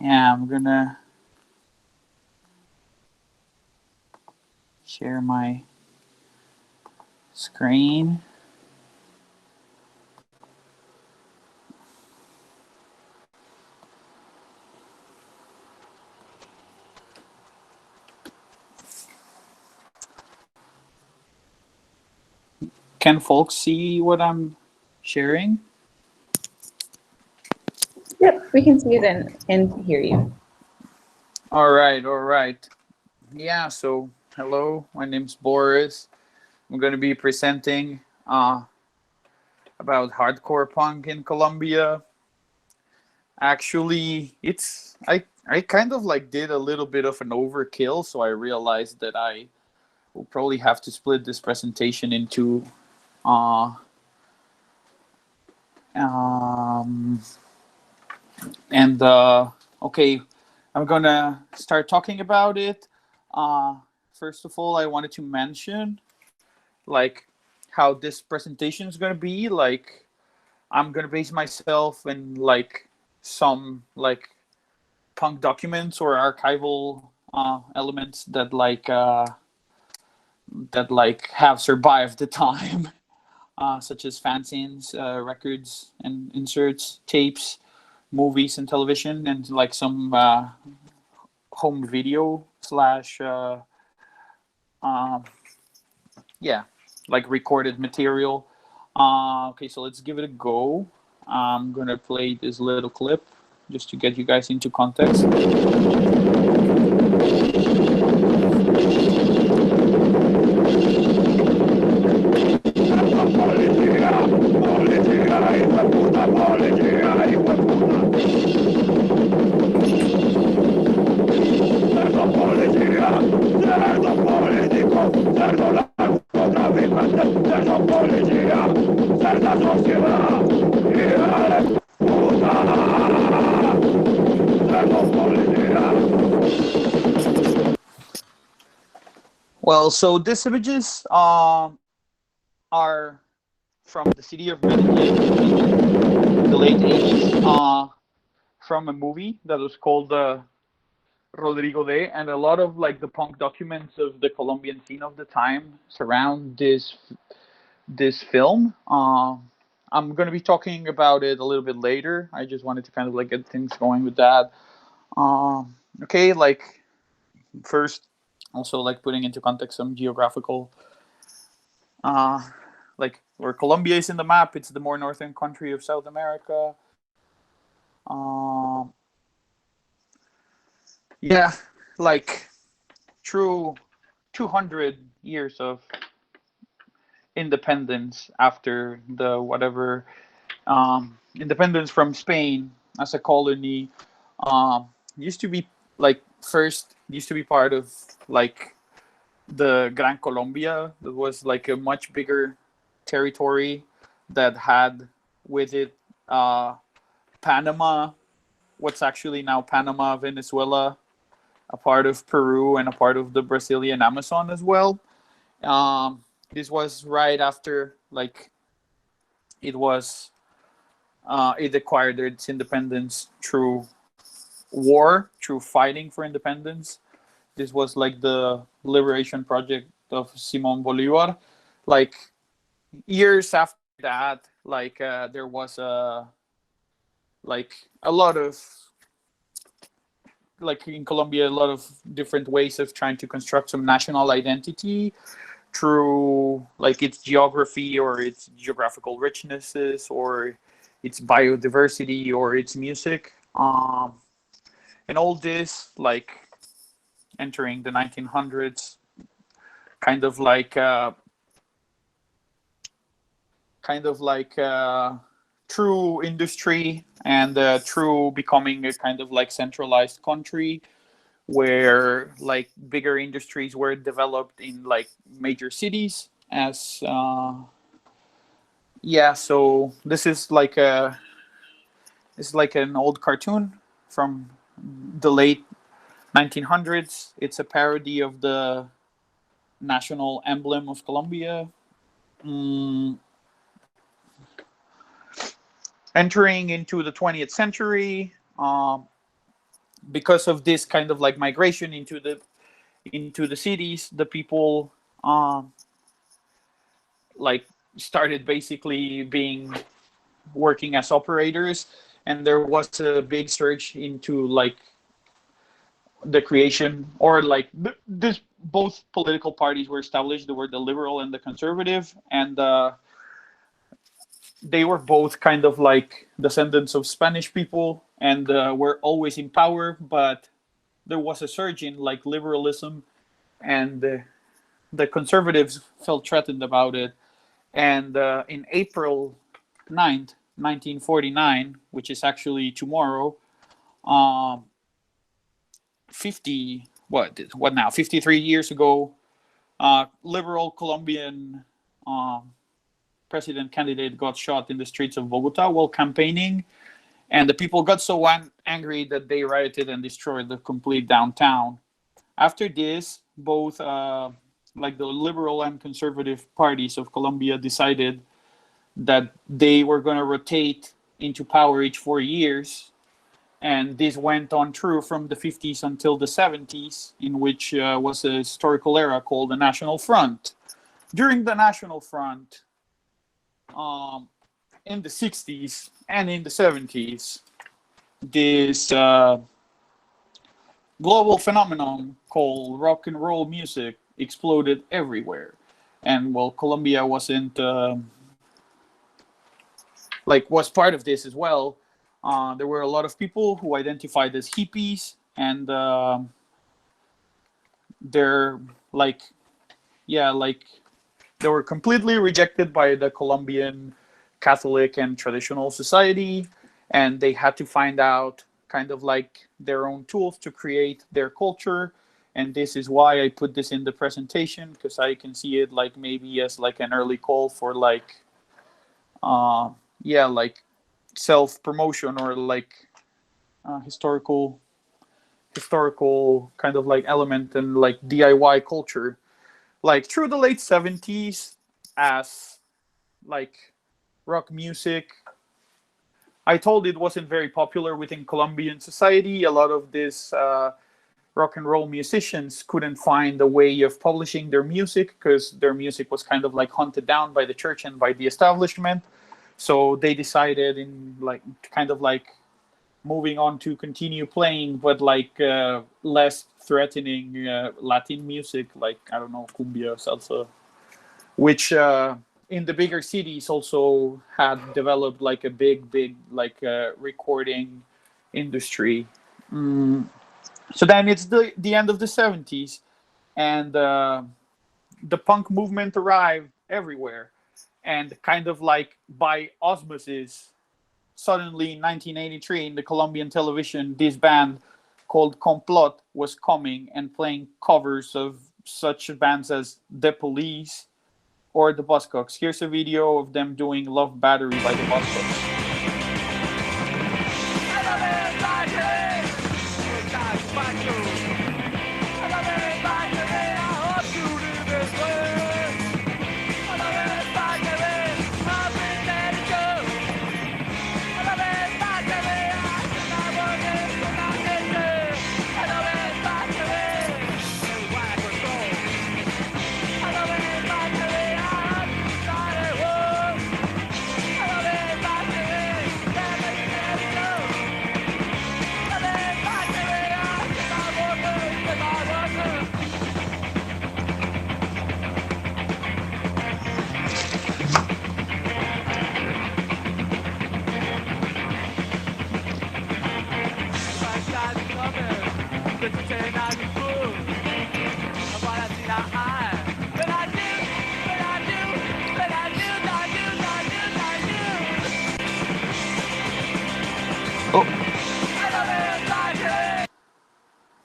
Yeah, I'm gonna share my screen. Can folks see what I'm sharing? Yep, we can see it and hear you. All right. Yeah, so hello, my name's Boris. I'm going to be presenting about hardcore punk in Colombia. Actually, I kind of like did a little bit of an overkill, so I realized that I will probably have to split this presentation into and okay, I'm gonna start talking about it. First of all, I wanted to mention like how this presentation is gonna be. Like, I'm gonna base myself in like some like punk documents or archival elements that like have survived the time, such as fanzines, records, and inserts, tapes, movies, and television, and like some home video slash yeah, like recorded material. Okay, so let's give it a go. I'm gonna play this little clip just to get you guys into context. Well, so these images are from the city of Medellin in the late 80s, from a movie that was called Rodrigo Day, and a lot of like the punk documents of the Colombian scene of the time surround this film. I'm going to be talking about it a little bit later. I just wanted to kind of like get things going with that. Okay, like first, also like putting into context some geographical, like where Colombia is in the map. It's the more northern country of South America. Yeah, like true 200 years of independence after the whatever independence from Spain as a colony. Used to be like first used to be part of like the Gran Colombia. That was like a much bigger territory that had with it Panama, what's actually now Panama, Venezuela, a part of Peru, and a part of the Brazilian Amazon as well. This was right after like it was it acquired its independence through war, through fighting for independence. This was like the liberation project of Simon Bolivar. Like years after that, like there was a lot of like in Colombia, a lot of different ways of trying to construct some national identity through like its geography or its geographical richnesses or its biodiversity or its music. And all this like entering the 1900s, kind of like true industry and true becoming a kind of like centralized country where like bigger industries were developed in like major cities as so this is like an old cartoon from the late 1900s. It's a parody of the national emblem of Colombia. entering into the 20th century, because of this kind of like migration into the cities, the people like started basically working as operators, and there was a big surge into like the creation, or like this, both political parties were established. There were the liberal and the conservative, and they were both kind of like descendants of Spanish people, and were always in power. But there was a surge in like liberalism, and the conservatives felt threatened about it. And in April 9th, 1949, which is actually tomorrow, 53 years ago, liberal Colombian president candidate got shot in the streets of Bogota while campaigning, and the people got so angry that they rioted and destroyed the complete downtown. After this, both like the liberal and conservative parties of Colombia decided that they were going to rotate into power each 4 years. And this went on through from the 50s until the 70s, in which was a historical era called the National Front. During the National Front, in the 60s and in the 70s, this global phenomenon called rock and roll music exploded everywhere. And while Colombia wasn't was part of this as well, there were a lot of people who identified as hippies, and they're they were completely rejected by the Colombian Catholic and traditional society, and they had to find out kind of like their own tools to create their culture. And this is why I put this in the presentation, because I can see it like maybe as like an early call for like self-promotion, or like historical kind of like element, and like DIY culture. Like through the late 70s, as like rock music, I told it wasn't very popular within Colombian society. A lot of this rock and roll musicians couldn't find a way of publishing their music, because their music was kind of like hunted down by the church and by the establishment. So they decided in like kind of like moving on to continue playing, but like less threatening Latin music, like, I don't know, cumbia, salsa, which in the bigger cities also had developed like a big like recording industry. So then it's the end of the 70s, and the punk movement arrived everywhere. And kind of like by osmosis, suddenly in 1983 in the Colombian television, this band called Complot was coming and playing covers of such bands as The Police or the Buzzcocks. Here's a video of them doing Love Battery by the Buzzcocks.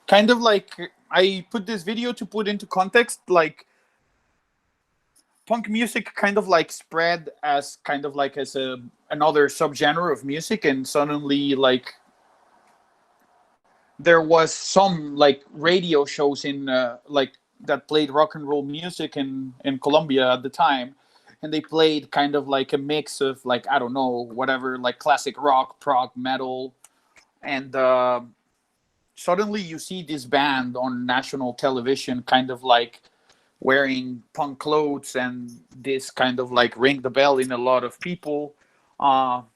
Kind of like, I put this video to put into context, like punk music kind of like spread as kind of like as another subgenre of music, and suddenly like there was some like radio shows in like that played rock and roll music in Colombia at the time. and they played kind of like a mix of like, I don't know, whatever, like classic rock, prog, metal, and suddenly you see this band on national television kind of like wearing punk clothes, and this kind of like ring the bell in a lot of people. All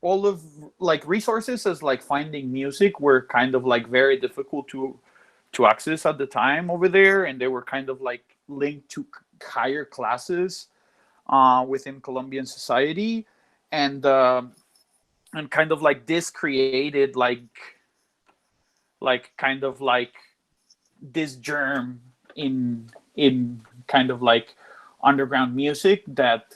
of like resources as like finding music were kind of like very difficult to access at the time over there, and they were kind of like linked to higher classes within Colombian society, and kind of like this created like kind of like this germ in kind of like underground music that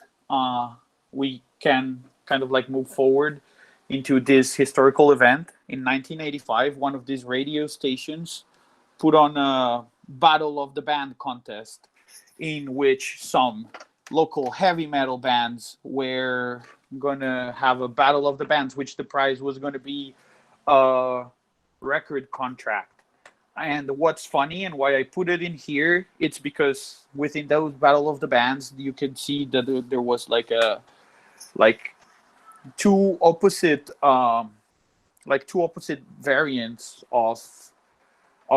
we can kind of like move forward into this historical event. In 1985, one of these radio stations put on a Battle of the Band contest in which some local heavy metal bands were gonna have a Battle of the Bands, which the prize was gonna be a record contract. And what's funny and why I put it in here, it's because within those Battle of the Bands, you can see that there was like two opposite variants of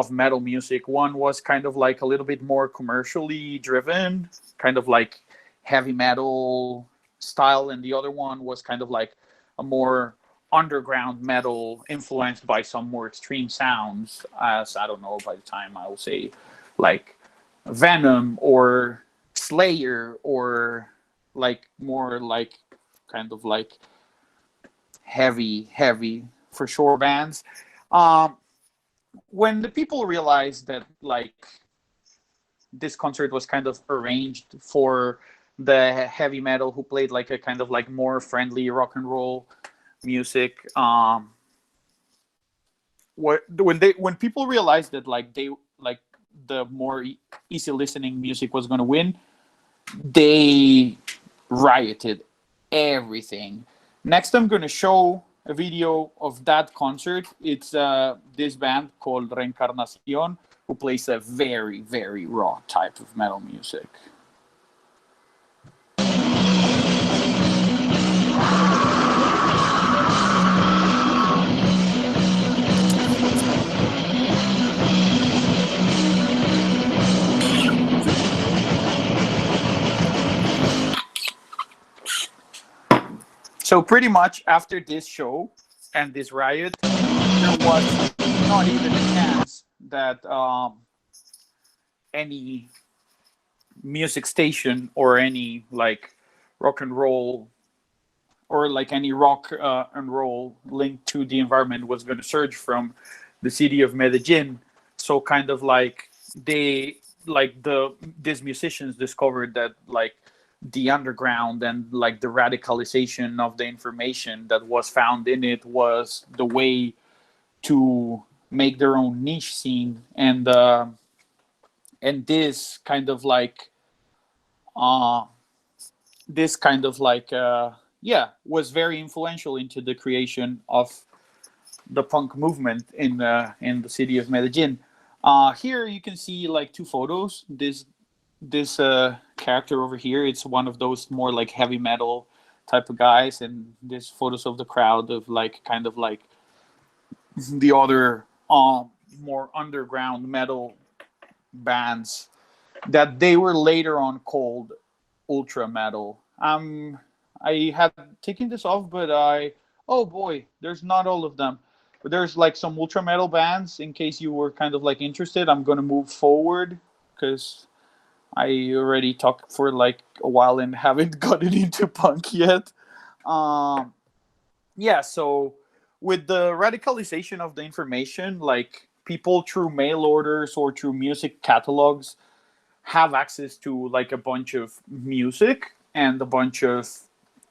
metal music. One was kind of like a little bit more commercially driven, kind of like heavy metal style, and the other one was kind of like a more underground metal influenced by some more extreme sounds, as I don't know, by the time I will say like Venom or Slayer, or like more like kind of like heavy for sure bands. When the people realized that like this concert was kind of arranged for the heavy metal who played like a kind of like more friendly rock and roll music, when people realized that like they like the more easy listening music was going to win, they rioted everything. Next, I'm going to show a video of that concert. It's this band called Reencarnación, who plays a very, very raw type of metal music. So pretty much after this show and this riot, there was not even a chance that any music station or any like rock and roll or like any rock and roll linked to the environment was going to surge from the city of Medellin. So kind of like these musicians discovered that like the underground and like the radicalization of the information that was found in it was the way to make their own niche scene, and this kind of like was very influential into the creation of the punk movement in the city of Medellin. Here you can see like two photos. This character over here, it's one of those more like heavy metal type of guys, and there's photos of the crowd of like kind of like the other more underground metal bands that they were later on called ultra metal. I had taken this off, but oh boy, there's not all of them, but there's like some ultra metal bands in case you were kind of like interested. I'm gonna move forward because I already talked for like a while and haven't gotten into punk yet. So with the radicalization of the information, like people through mail orders or through music catalogs have access to like a bunch of music and a bunch of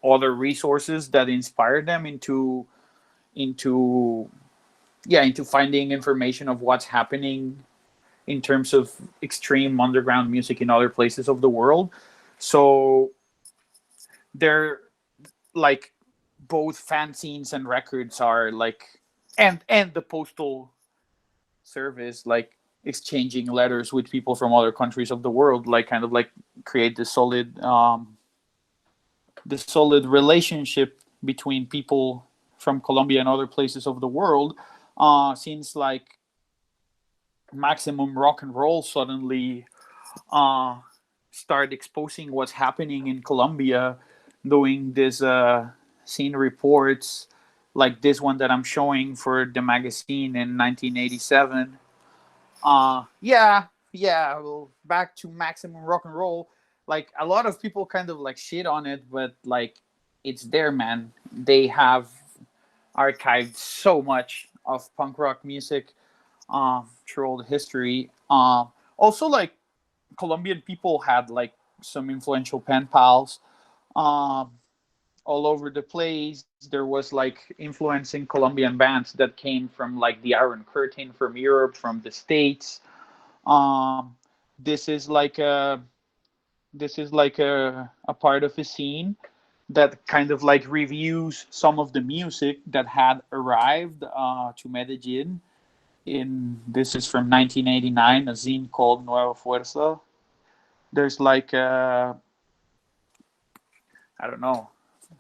other resources that inspire them into finding information of what's happening in terms of extreme underground music in other places of the world. So they're like both fanzines and records are like, and the postal service, like exchanging letters with people from other countries of the world, like kind of like create this solid the solid relationship between people from Colombia and other places of the world, since like maximum rock and roll suddenly started exposing what's happening in Colombia, doing this scene reports like this one that I'm showing for the magazine in 1987. Well, back to maximum rock and roll. Like a lot of people kind of like shit on it, but like it's there, man. They have archived so much of punk rock music through all the history. Also, like Colombian people had like some influential pen pals um, all over the place. There was like influencing Colombian bands that came from like the Iron Curtain from Europe, from the States. Um, this is like a a part of a scene that kind of like reviews some of the music that had arrived to Medellin. In this is from 1989, a zine called Nueva Fuerza. There's like I don't know,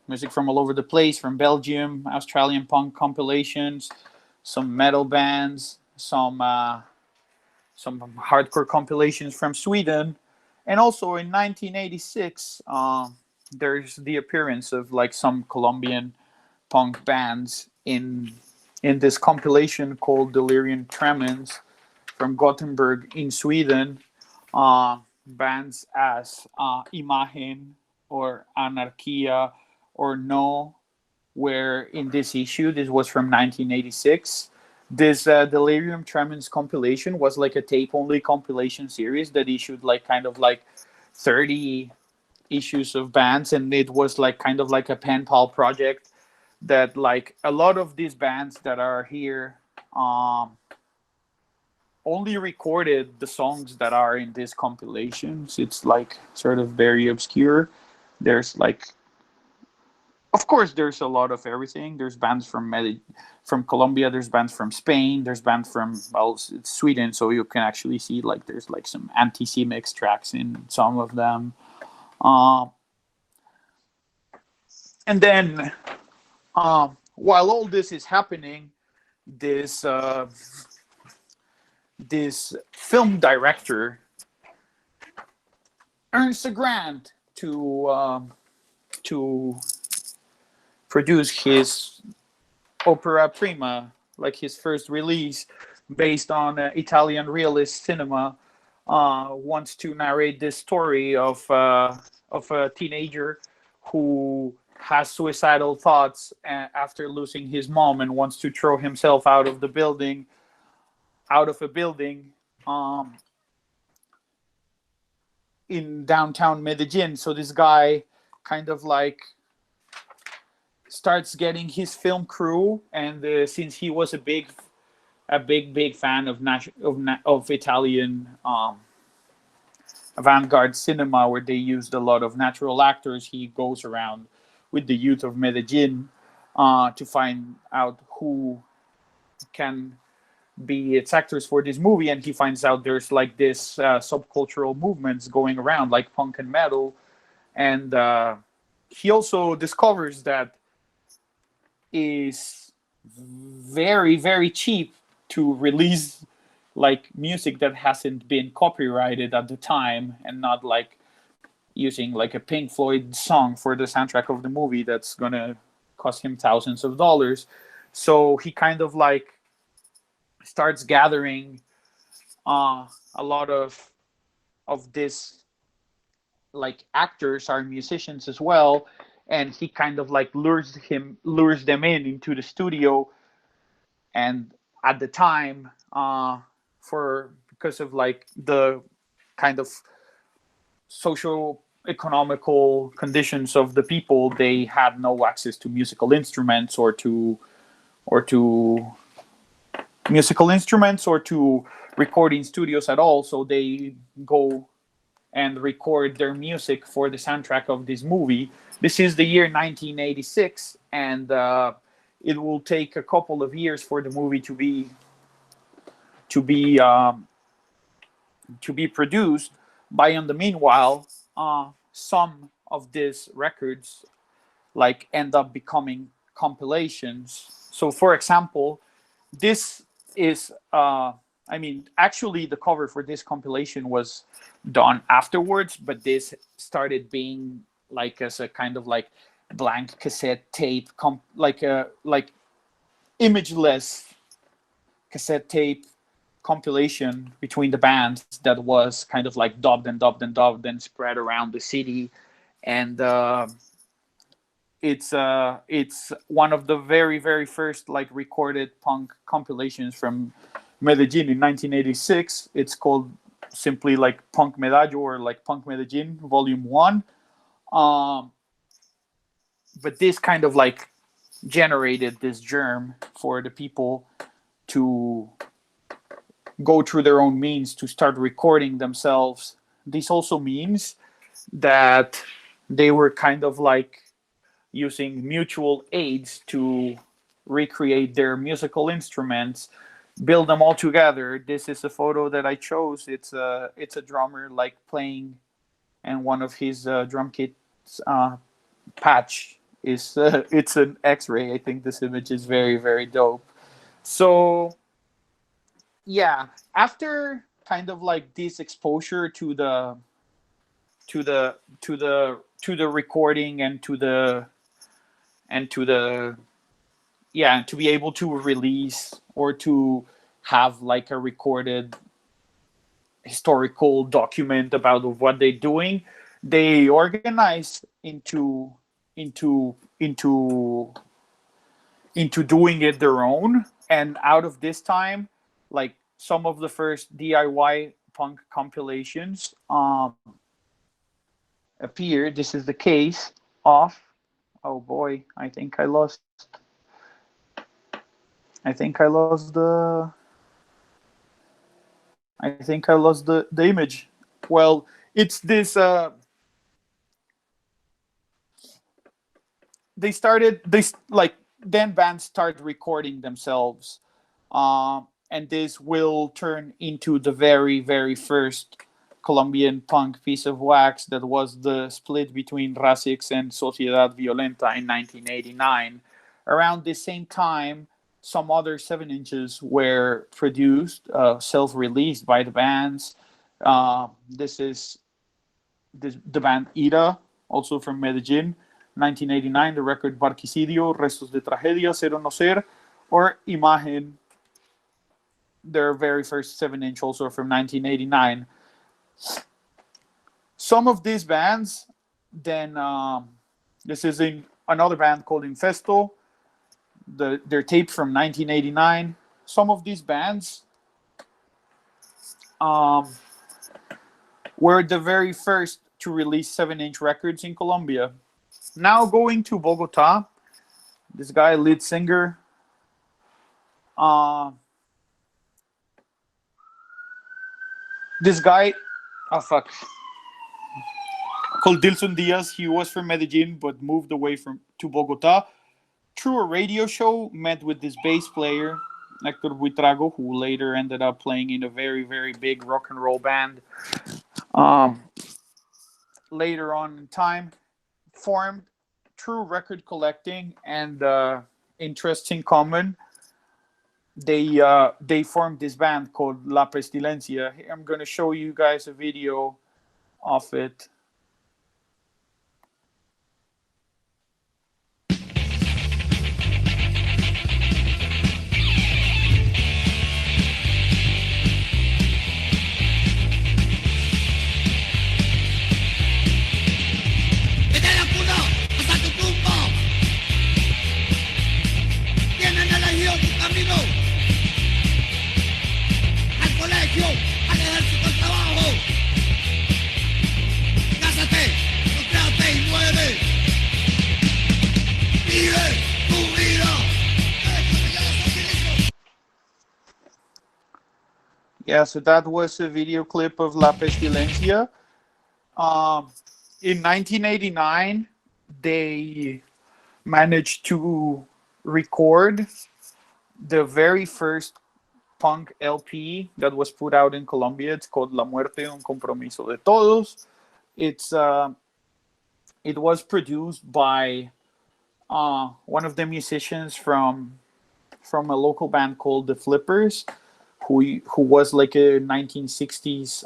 music from all over the place, from Belgium, Australian punk compilations, some metal bands, some hardcore compilations from Sweden, and also in 1986, there's the appearance of like some Colombian punk bands in this compilation called Delirium Tremens from Gothenburg in Sweden. Bands as Imagen or Anarquia or No, where in this issue, this was from 1986. This Delirium Tremens compilation was like a tape-only compilation series that issued like kind of like 30 issues of bands, and it was like kind of like a pen pal project that like a lot of these bands that are here only recorded the songs that are in these compilations. It's like sort of very obscure. There's like, of course, there's a lot of everything. There's bands from Colombia. There's bands from Spain. There's bands from, well, it's Sweden. So you can actually see like there's like some anti-Semitic tracks in some of them. And then while all this is happening, this film director earns a grant to produce his opera prima, like his first release based on Italian realist cinema. Wants to narrate this story of a teenager who has suicidal thoughts after losing his mom and wants to throw himself out of a building in downtown Medellin. So this guy kind of like starts getting his film crew, and since he was a big fan of Italian avant-garde cinema, where they used a lot of natural actors, he goes around with the youth of Medellin to find out who can be its actors for this movie, and he finds out there's like this subcultural movements going around, like punk and metal, and he also discovers that is very, very cheap to release like music that hasn't been copyrighted at the time, and not like using like a Pink Floyd song for the soundtrack of the movie that's gonna cost him thousands of dollars. So he kind of like starts gathering a lot of this like actors are musicians as well, and he kind of like lures them into the studio. And at the time, because of like the kind of social economical conditions of the people, they had no access to musical instruments or to recording studios at all. So they go and record their music for the soundtrack of this movie. This is the year 1986, and it will take a couple of years for the movie to be produced. But in the meanwhile, some of these records like end up becoming compilations. So for example, this is I mean, actually the cover for this compilation was done afterwards, but this started being like as a kind of like blank cassette tape, like imageless cassette tape compilation between the bands that was kind of like dubbed and spread around the city. And it's one of the very first like recorded punk compilations from Medellin in 1986. It's called simply like Punk Medallo, or like Punk Medellin Volume 1. But this kind of like generated this germ for the people to go through their own means to start recording themselves. This also means that they were kind of like using mutual aids to recreate their musical instruments, build them all together. This is a photo that I chose. It's a drummer like playing, and one of his drum kits patch is it's an X-ray. I think this image is very dope. So yeah, after kind of like this exposure to the recording and to be able to release or to have like a recorded historical document about what they're doing, they organize into doing it their own. And out of this time, like some of the first DIY punk compilations appear. This is the case of, oh boy, I think I lost the image. Well, it's this then bands start recording themselves, and this will turn into the very first Colombian punk piece of wax, that was the split between Rasix and Sociedad Violenta in 1989. Around the same time, some other 7-inches were produced, self-released by the bands. This is the band Ira, also from Medellin, 1989, the record Barquicidio, Restos de Tragedia, Cero No Ser, or Imagen, their very first 7-inch, also from 1989. Some of these bands, then this is in another band called Infesto, their tape from 1989. Some of these bands were the very first to release 7-inch records in Colombia. Now going to Bogota, this guy, lead singer, this guy, called Dilson Diaz. He was from Medellin but moved away to Bogota. Through a radio show, met with this bass player, Hector Buitrago, who later ended up playing in a very big rock and roll band. Later on in time, formed through record collecting and interests in common, they formed this band called La Pestilencia. I'm going to show you guys a video of it. Yeah, so that was a video clip of La Pestilencia. In 1989, they managed to record the very first punk LP that was put out in Colombia. It's called La Muerte, un compromiso de todos. It was produced by one of the musicians from a local band called the Flippers, who was like a 1960s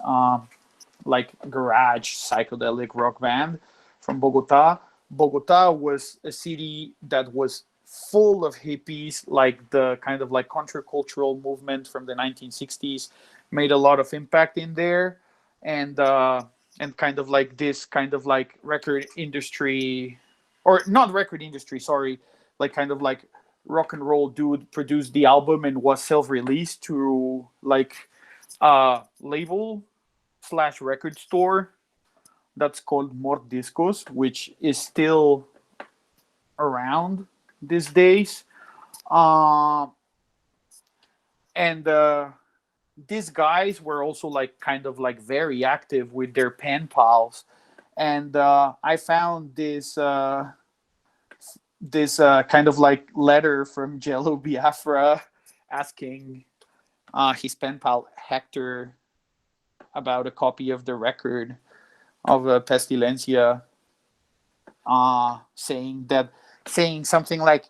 like garage psychedelic rock band from Bogota. Bogota was a city that was full of hippies, like the kind of like countercultural movement from the 1960s made a lot of impact in there, and kind of like this kind of like record industry, or not record industry, sorry, like kind of like rock and roll dude produced the album and was self-released through like label slash record store that's called Mort Discos, which is still around these days. And these guys were also like kind of like very active with their pen pals. And I found this kind of like letter from Jello Biafra asking his pen pal Hector about a copy of the record of Pestilencia, saying something like,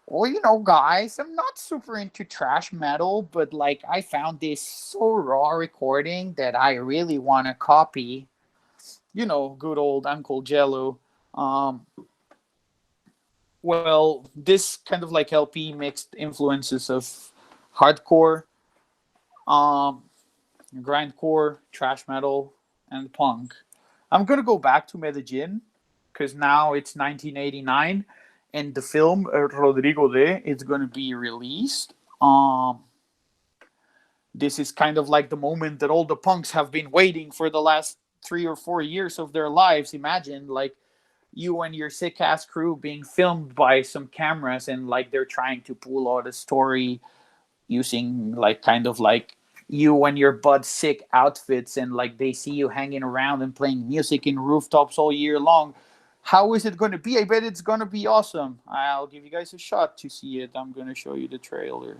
well, you know, guys, I'm not super into thrash metal, but like I found this so raw recording that I really want to copy. You know, good old Uncle Jello. Well, this kind of like LP mixed influences of hardcore, grindcore, thrash metal, and punk. I'm gonna go back to Medellin because now it's 1989, and the film Rodrigo De is gonna be released. This is kind of like the moment that all the punks have been waiting for the last 3 or 4 years of their lives. Imagine like you and your sick ass crew being filmed by some cameras, and like they're trying to pull out a story using like kind of like you and your butt sick outfits, and like they see you hanging around and playing music in rooftops all year long. How is it going to be? I bet it's going to be awesome. I'll give you guys a shot to see it. I'm going to show you the trailer.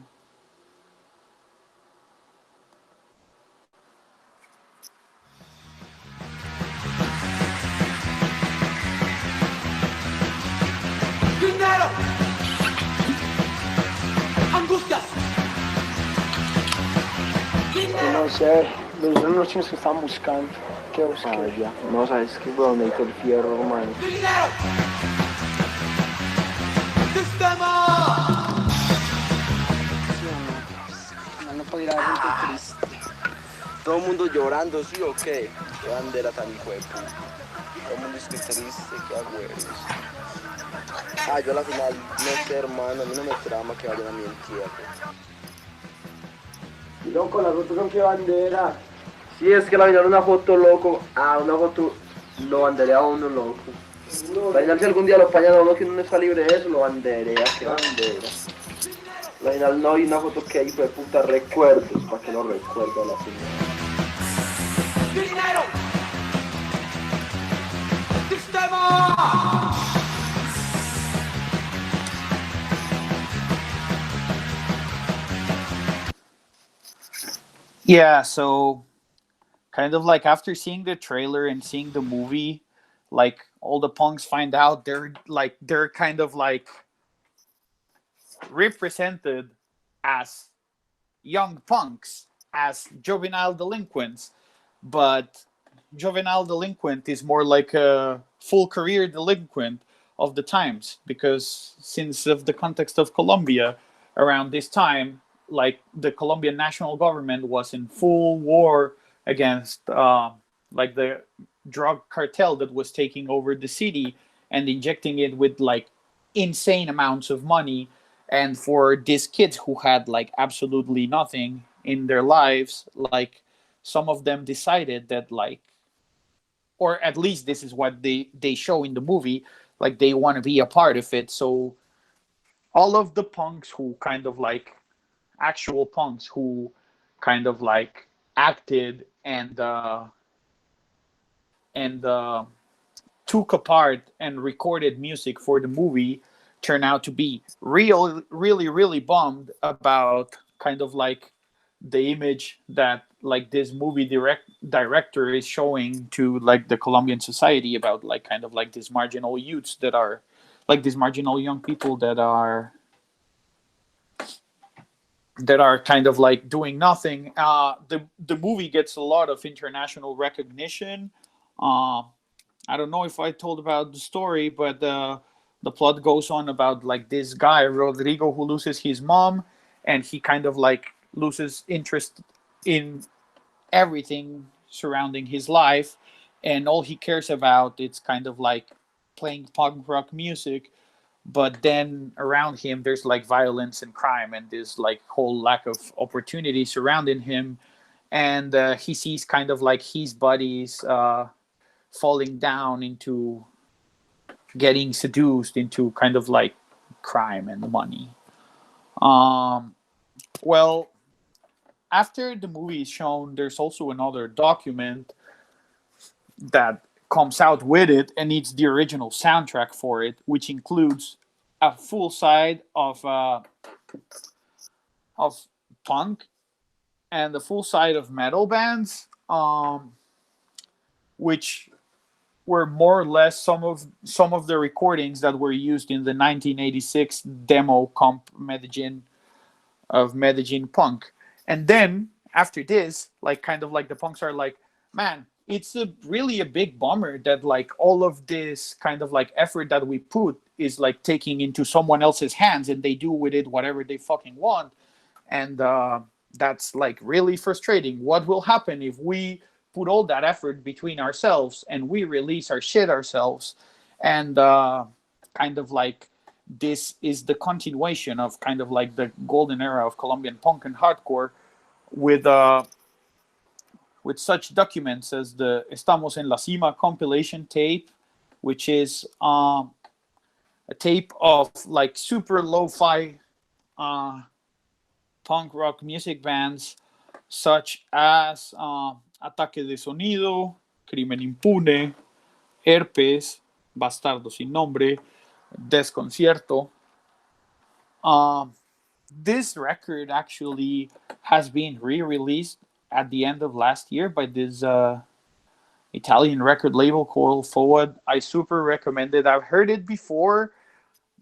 Dinero, angustias. No sé, los son los chinos que están buscando. ¿Qué buscan? Ya. No sabes que weón, necesito el fierro, hermano. Dinero, sistema. No puedo ir a ver gente triste. Todo el mundo llorando, ¿sí o qué? Qué bandera tan hijo de puta. Todo el mundo es que triste, qué agüeros. Yo a la final, no sé, hermano, a mí no me trama que vayan a mi entierro. Loco, las fotos son qué bandera. Sí, es que la final una foto, loco. Una foto lo banderea a uno, loco. La final si algún día lo pañan a uno que no está libre de eso, lo banderea, qué bandera. La final no hay una foto que hay de puta recuerdos, para que lo recuerde a la final. Dinero, sistema. Yeah, so kind of like after seeing the trailer and seeing the movie, like all the punks find out they're kind of like represented as young punks, as juvenile delinquents, but juvenile delinquent is more like a full career delinquent of the times, because since of the context of Colombia around this time, like the Colombian national government was in full war against like the drug cartel that was taking over the city and injecting it with like insane amounts of money. And for these kids who had like absolutely nothing in their lives, like some of them decided that like, or at least this is what they show in the movie, like they want to be a part of it. So all of the punks who kind of like actual punks who kind of like acted and took apart and recorded music for the movie turn out to be really bummed about kind of like the image that like this movie director is showing to like the Colombian society about like kind of like these marginal youths that are like these marginal young people that are kind of like doing nothing. The movie gets a lot of international recognition. I don't know if I told about the story, but the plot goes on about like this guy Rodrigo who loses his mom, and he kind of like loses interest in everything surrounding his life, and all he cares about it's kind of like playing punk rock music. But then around him there's like violence and crime and this like whole lack of opportunity surrounding him, and he sees kind of like his buddies falling down into getting seduced into kind of like crime and money. Well, after the movie is shown, there's also another document that comes out with it, and it's the original soundtrack for it, which includes a full side of punk and the full side of metal bands, which were more or less some of the recordings that were used in the 1986 demo comp Medellin of Medellin punk. And then after this, like kind of like the punks are like, man, it's really a big bummer that like all of this kind of like effort that we put is like taking into someone else's hands and they do with it whatever they fucking want. And that's like really frustrating. What will happen if we put all that effort between ourselves and we release our shit ourselves? And kind of like this is the continuation of kind of like the golden era of Colombian punk and hardcore with such documents as the Estamos en la Cima compilation tape, which is a tape of like super lo-fi punk rock music bands such as Ataque de Sonido, Crimen Impune, Herpes, Bastardo Sin Nombre, Desconcierto. This record actually has been re-released at the end of last year by this Italian record label called Forward. I super recommend it. I've heard it before,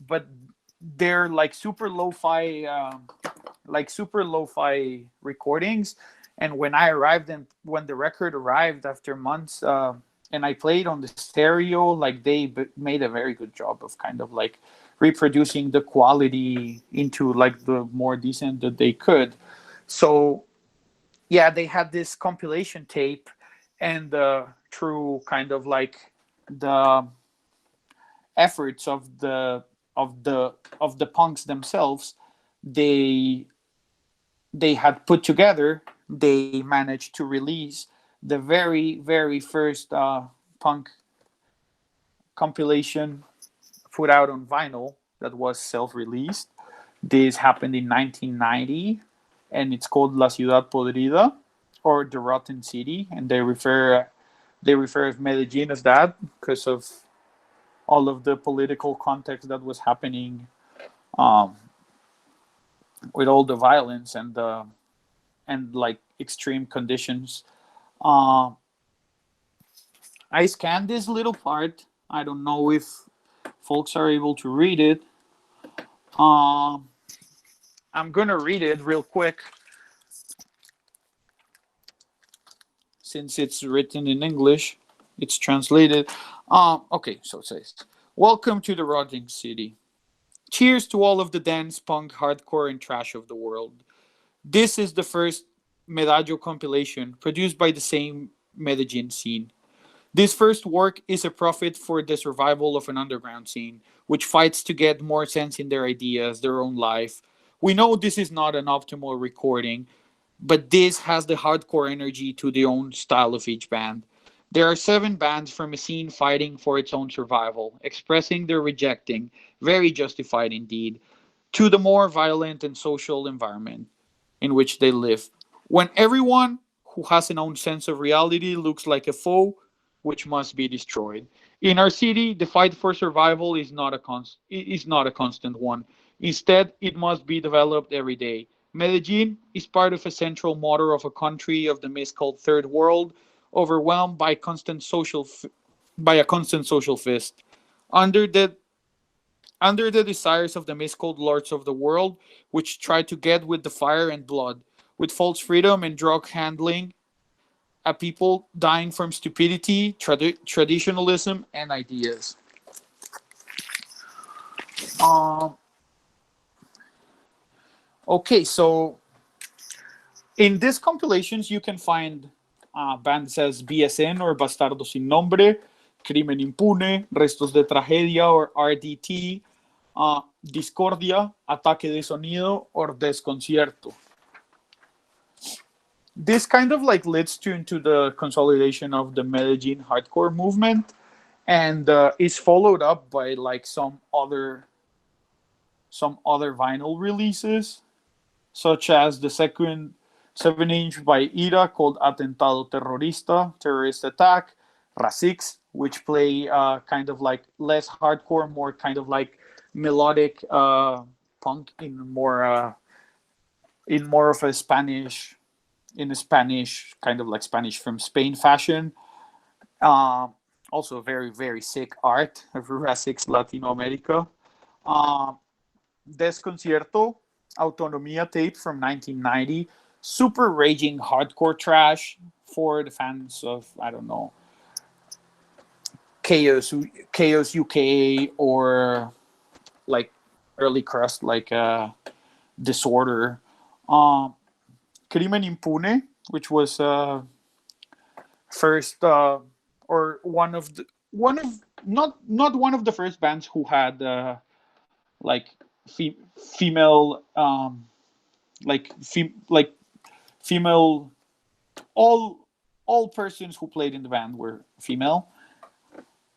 but they're like super lo-fi recordings. And when the record arrived after months, and I played on the stereo, like they made a very good job of kind of like reproducing the quality into like the more decent that they could. So yeah, they had this compilation tape, and through kind of like the efforts of the punks themselves, they had put together, they managed to release the very, very first punk compilation put out on vinyl that was self-released. This happened in 1990, and it's called La Ciudad Podrida, or The Rotten City, and they refer to Medellin as that because of all of the political context that was happening with all the violence and like extreme conditions. I scanned this little part. I don't know if folks are able to read it. I'm gonna read it real quick since it's written in English. It's translated. Okay, so it says, "Welcome to the Rotting City. Cheers to all of the dance, punk, hardcore, and trash of the world. This is the first Medallo compilation produced by the same Medellin scene. This first work is a prophet for the survival of an underground scene, which fights to get more sense in their ideas, their own life. We know this is not an optimal recording, but this has the hardcore energy to the own style of each band. There are 7 bands from a scene fighting for its own survival, expressing their rejecting, very justified indeed, to the more violent and social environment in which they live. When everyone who has an own sense of reality looks like a foe, which must be destroyed. In our city, the fight for survival is not a constant one. Instead, it must be developed every day. Medellin is part of a central motor of a country of the miscalled third world, overwhelmed by a constant social fist. Under the under the desires of the miscalled lords of the world, which try to get with the fire and blood, with false freedom and drug handling, a people dying from stupidity, traditionalism, and ideas. Okay, so in these compilations, you can find bands as BSN or Bastardo Sin Nombre, Crimen Impune, Restos de Tragedia or RDT, Discordia, Ataque de Sonido, or Desconcierto. This kind of like leads into the consolidation of the Medellin hardcore movement, and is followed up by like some other vinyl releases, such as the second 7-inch by Ira called Atentado Terrorista, Terrorist Attack, Rasix, which play kind of like less hardcore, more kind of like melodic punk in more of a Spanish kind of like Spanish from Spain fashion. Also very, very sick art of Rasix Latino America. Desconcierto, Autonomia tape from 1990. Super raging hardcore trash for the fans of, I don't know, Chaos UK or like early crust like Disorder. Crimen Impune, which was first or not one of the first bands who had like female female, all persons who played in the band were female.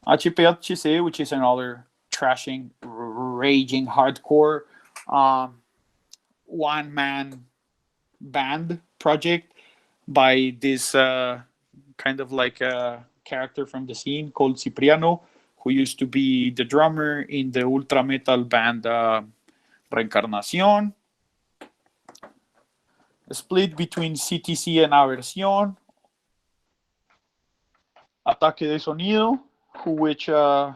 HPHC, which is another trashing, raging hardcore one-man band project by this kind of like a character from the scene called Cipriano, who used to be the drummer in the ultra metal band Reencarnación. A split between CTC and Aversión. Ataque de Sonido, which I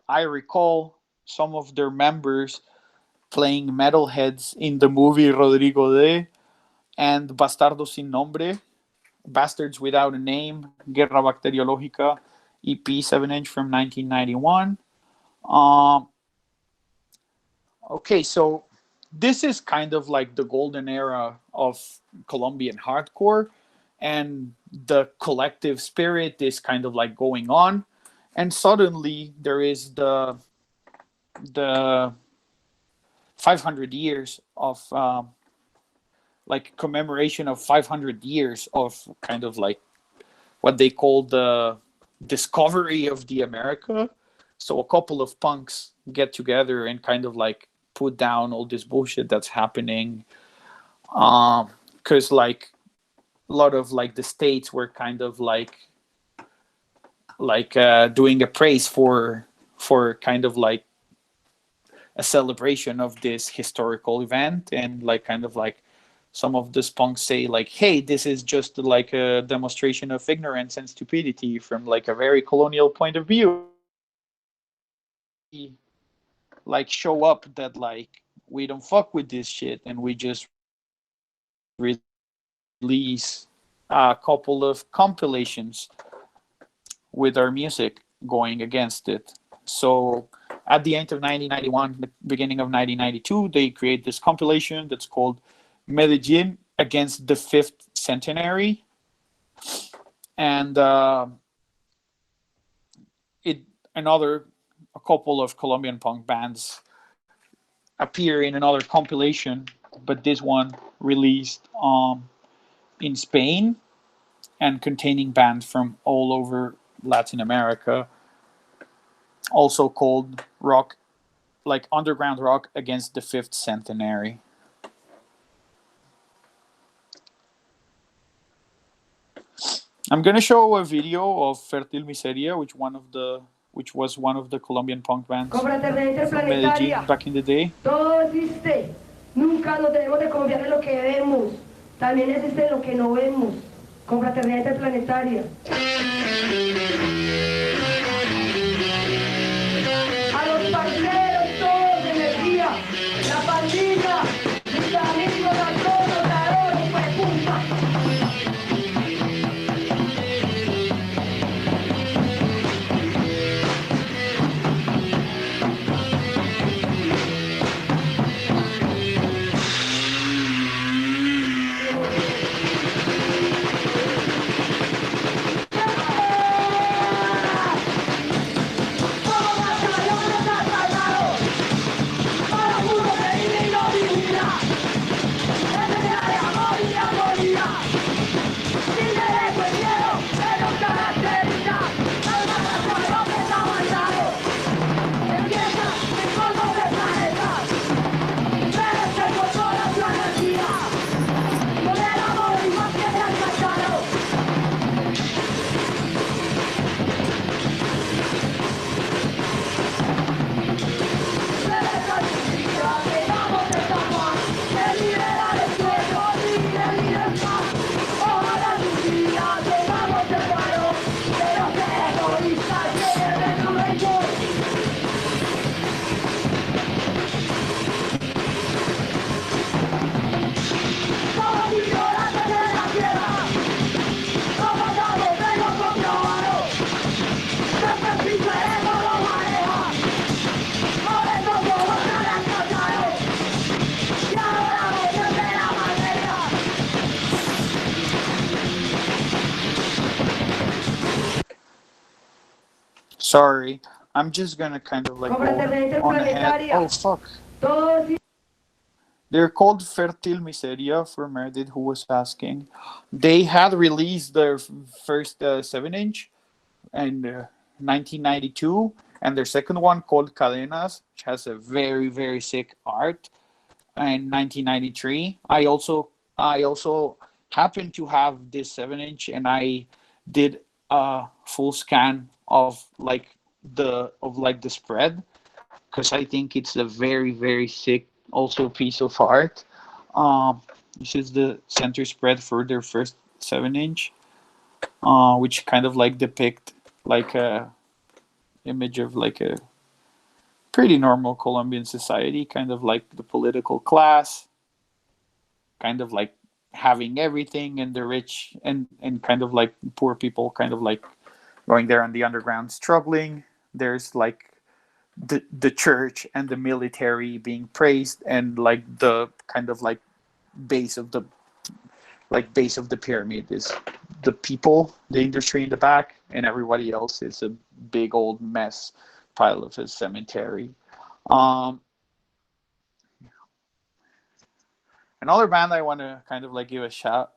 recall some of their members playing metalheads in the movie Rodrigo D. And Bastardo Sin Nombre, Bastards Without a Name, Guerra Bacteriológica, EP 7-inch from 1991. Okay, so this is kind of like the golden era of Colombian hardcore, and the collective spirit is kind of like going on, and suddenly there is the 500 years of like commemoration of 500 years of kind of like what they call the discovery of the America. So a couple of punks get together and kind of like put down all this bullshit that's happening, because like a lot of like the states were kind of like doing a praise for kind of like a celebration of this historical event, and like kind of like some of these punks say like, hey, this is just like a demonstration of ignorance and stupidity from like a very colonial point of view. Like show up that like we don't fuck with this shit, and we just release a couple of compilations with our music going against it. So at the end of 1991, the beginning of 1992, they create this compilation that's called Medellin Against the Fifth Centenary. And a couple of Colombian punk bands appear in another compilation, but this one released in Spain and containing bands from all over Latin America, also called rock, like underground rock against the fifth centenary. I'm gonna show a video of Fertil Miseria, which was one of the Colombian punk bands from Medellin back in the day. Todo existe. Nunca nos debemos de confiar en lo que vemos. También existe lo que no vemos. Confraternidad interplanetaria. A los parceros. Sorry, I'm just gonna kind of like go Confraternidad on ahead. Interplanetaria. Oh fuck. Todos They're called Fertil Miseria for Meredith, who was asking. They had released their first 7-inch in 1992, and their second one called Cadenas, which has a very very sick art, in 1993. I also happened to have this 7-inch, and I did a full scan of the spread, because I think it's a very very sick also piece of art. This is the center spread for their first 7-inch, which kind of like depict like a image of like a pretty normal Colombian society, kind of like the political class, kind of like having everything, and the rich and kind of like poor people kind of like going there on the underground struggling. There's like the church and the military being praised, and like the kind of like base of the pyramid is the people, the industry in the back, and everybody else is a big old mess pile of a cemetery. Another band I want to kind of like give a shout,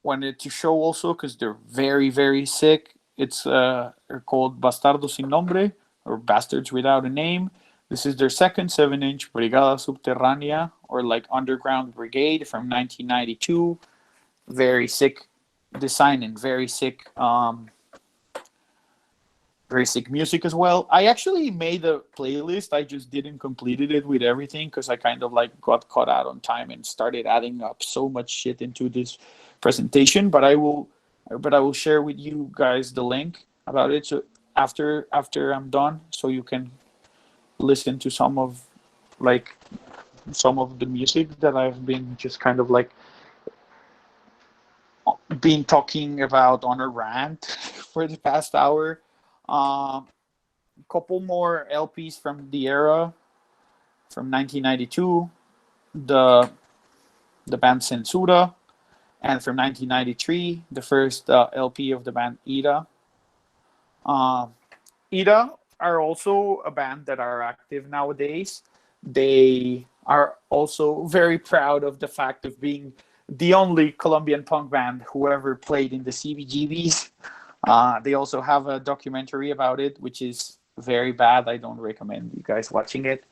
wanted to show also, because they're very very sick. It's they're called Bastardos sin Nombre, or Bastards Without a Name. This is their second 7-inch, Brigada Subterránea, or like Underground Brigade, from 1992. Very sick design and very sick music as well. I actually made a playlist. I just didn't complete it with everything, because I kind of like got caught out on time and started adding up so much shit into this presentation. But I will share with you guys the link about it, so after I'm done, so you can listen to some of the music that I've been just kind of like been talking about on a rant for the past hour. Couple more LPs from the era, from 1992, the band Censura, and from 1993, the first LP of the band Ida. Ida are also a band that are active nowadays. They are also very proud of the fact of being the only Colombian punk band who ever played in the CBGBs. They also have a documentary about it, which is very bad. I don't recommend you guys watching it.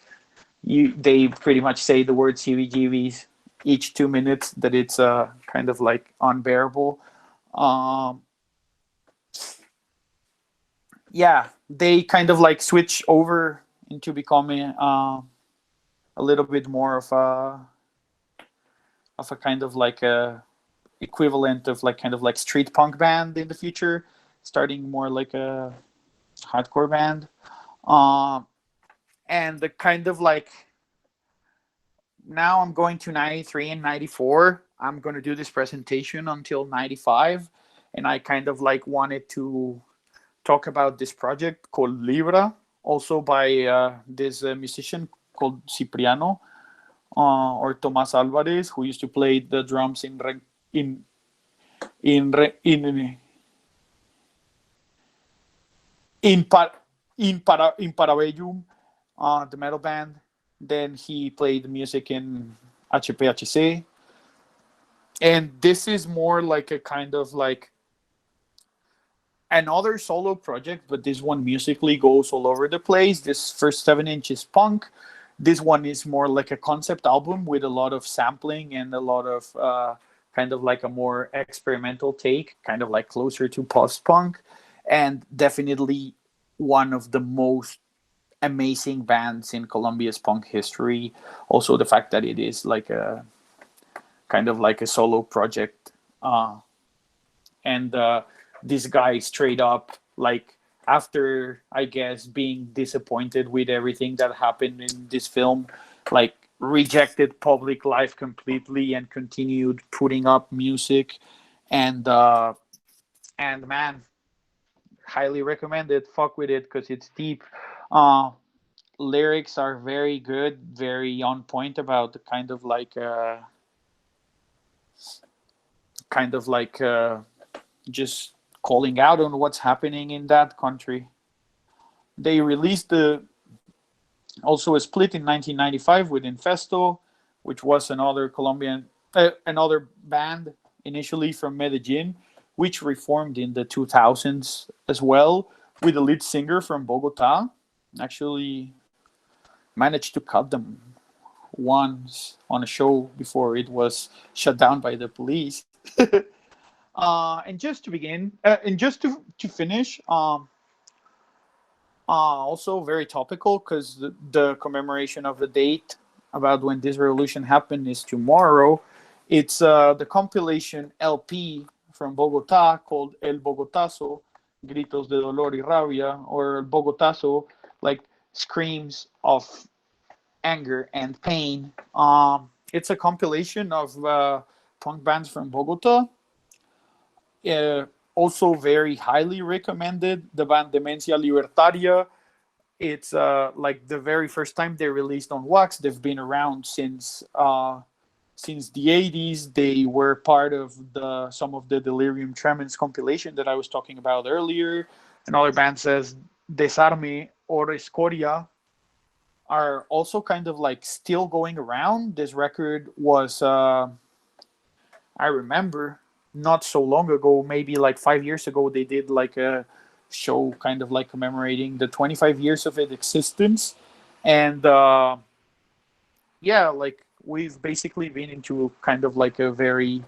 They pretty much say the word CBGBs each 2 minutes, that it's kind of like unbearable. Yeah, they kind of like switch over into becoming a little bit more of a kind of like a equivalent of like kind of like street punk band in the future, starting more like a hardcore band. And the kind of like, now I'm going to 93 and 94. I'm going to do this presentation until 95, and I kind of like wanted to talk about this project called Libra, also by this musician called Cipriano, or Tomás Álvarez, who used to play the drums in Parabellum, the metal band. Then he played music in HPHC. And this is more like a kind of like another solo project, but this one musically goes all over the place. This first 7-inch is punk. This one is more like a concept album with a lot of sampling and a lot of kind of like a more experimental take, kind of like closer to post-punk, and definitely one of the most amazing bands in Colombia's punk history. Also the fact that it is like a kind of like a solo project, and this guy straight up, like, after I guess being disappointed with everything that happened in this film, like rejected public life completely and continued putting up music, and man, highly recommend it. Fuck with it, because it's deep. Lyrics are very good, very on point about the kind of like just calling out on what's happening in that country. They released also a split in 1995 with Infesto, which was another another band initially from Medellin, which reformed in the 2000s as well, with a lead singer from Bogota. Actually managed to cut them once on a show before it was shut down by the police. And just to begin, and just to finish, also very topical because the commemoration of the date about when this revolution happened is tomorrow. It's the compilation LP from Bogota called El Bogotazo, Gritos de Dolor y Rabia, or El Bogotazo, like screams of anger and pain. It's a compilation of punk bands from Bogota. Also very highly recommended. The band Demencia Libertaria. It's like the very first time they released on Wax. They've been around since the 80s. They were part of some of the Delirium Tremens compilation that I was talking about earlier. Another band says Desarme or Escoria are also kind of like still going around. This record was, I remember, not so long ago, maybe like 5 years ago, they did like a show kind of like commemorating the 25 years of its existence. And yeah, like we've basically been into kind of like a very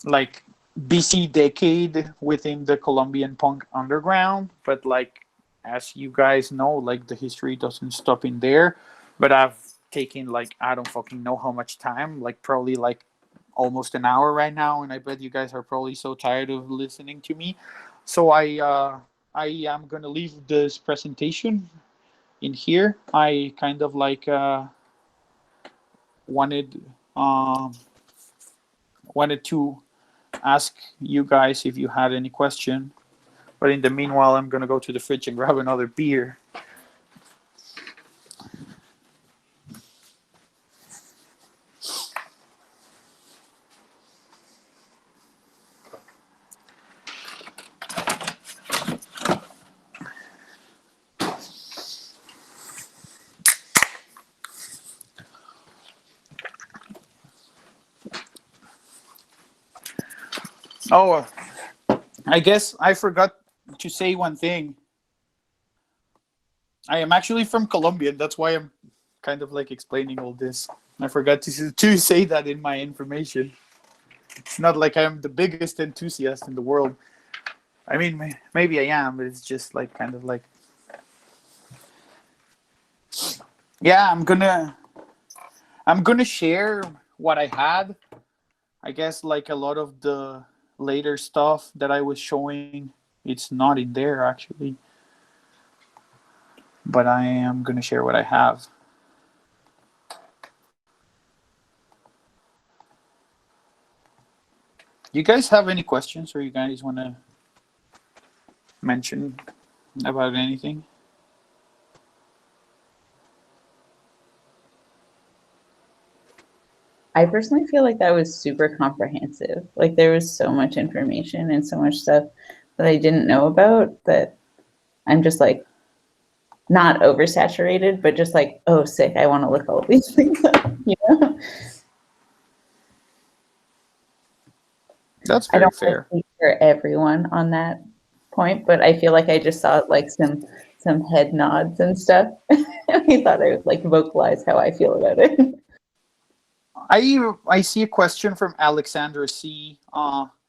like busy decade within the Colombian punk underground. But like, as you guys know, like the history doesn't stop in there. But I've taken like, I don't fucking know how much time, like probably like almost an hour right now, and I bet you guys are probably so tired of listening to me. So I am gonna leave this presentation in here. I kind of like wanted to ask you guys if you had any question, but in the meanwhile, I'm gonna go to the fridge and grab another beer. Oh, I guess I forgot to say one thing. I am actually from Colombian. That's why I'm kind of like explaining all this. I forgot to say that in my information. It's not like I'm the biggest enthusiast in the world. I mean, maybe I am, but it's just like kind of like, yeah, I'm gonna share what I had. I guess like a lot of the later stuff that I was showing, it's not in there actually, but I am gonna share what I have. You guys have any questions, or you guys want to mention about anything? I personally feel like that was super comprehensive. Like there was so much information and so much stuff that I didn't know about that I'm just like not oversaturated, but just like, oh, sick, I want to look all of these things up, you know? That's I very don't fair. speak for everyone on that point, but I feel like I just saw like some head nods and stuff. I thought I would like vocalize how I feel about it. I see a question from Alexandra C.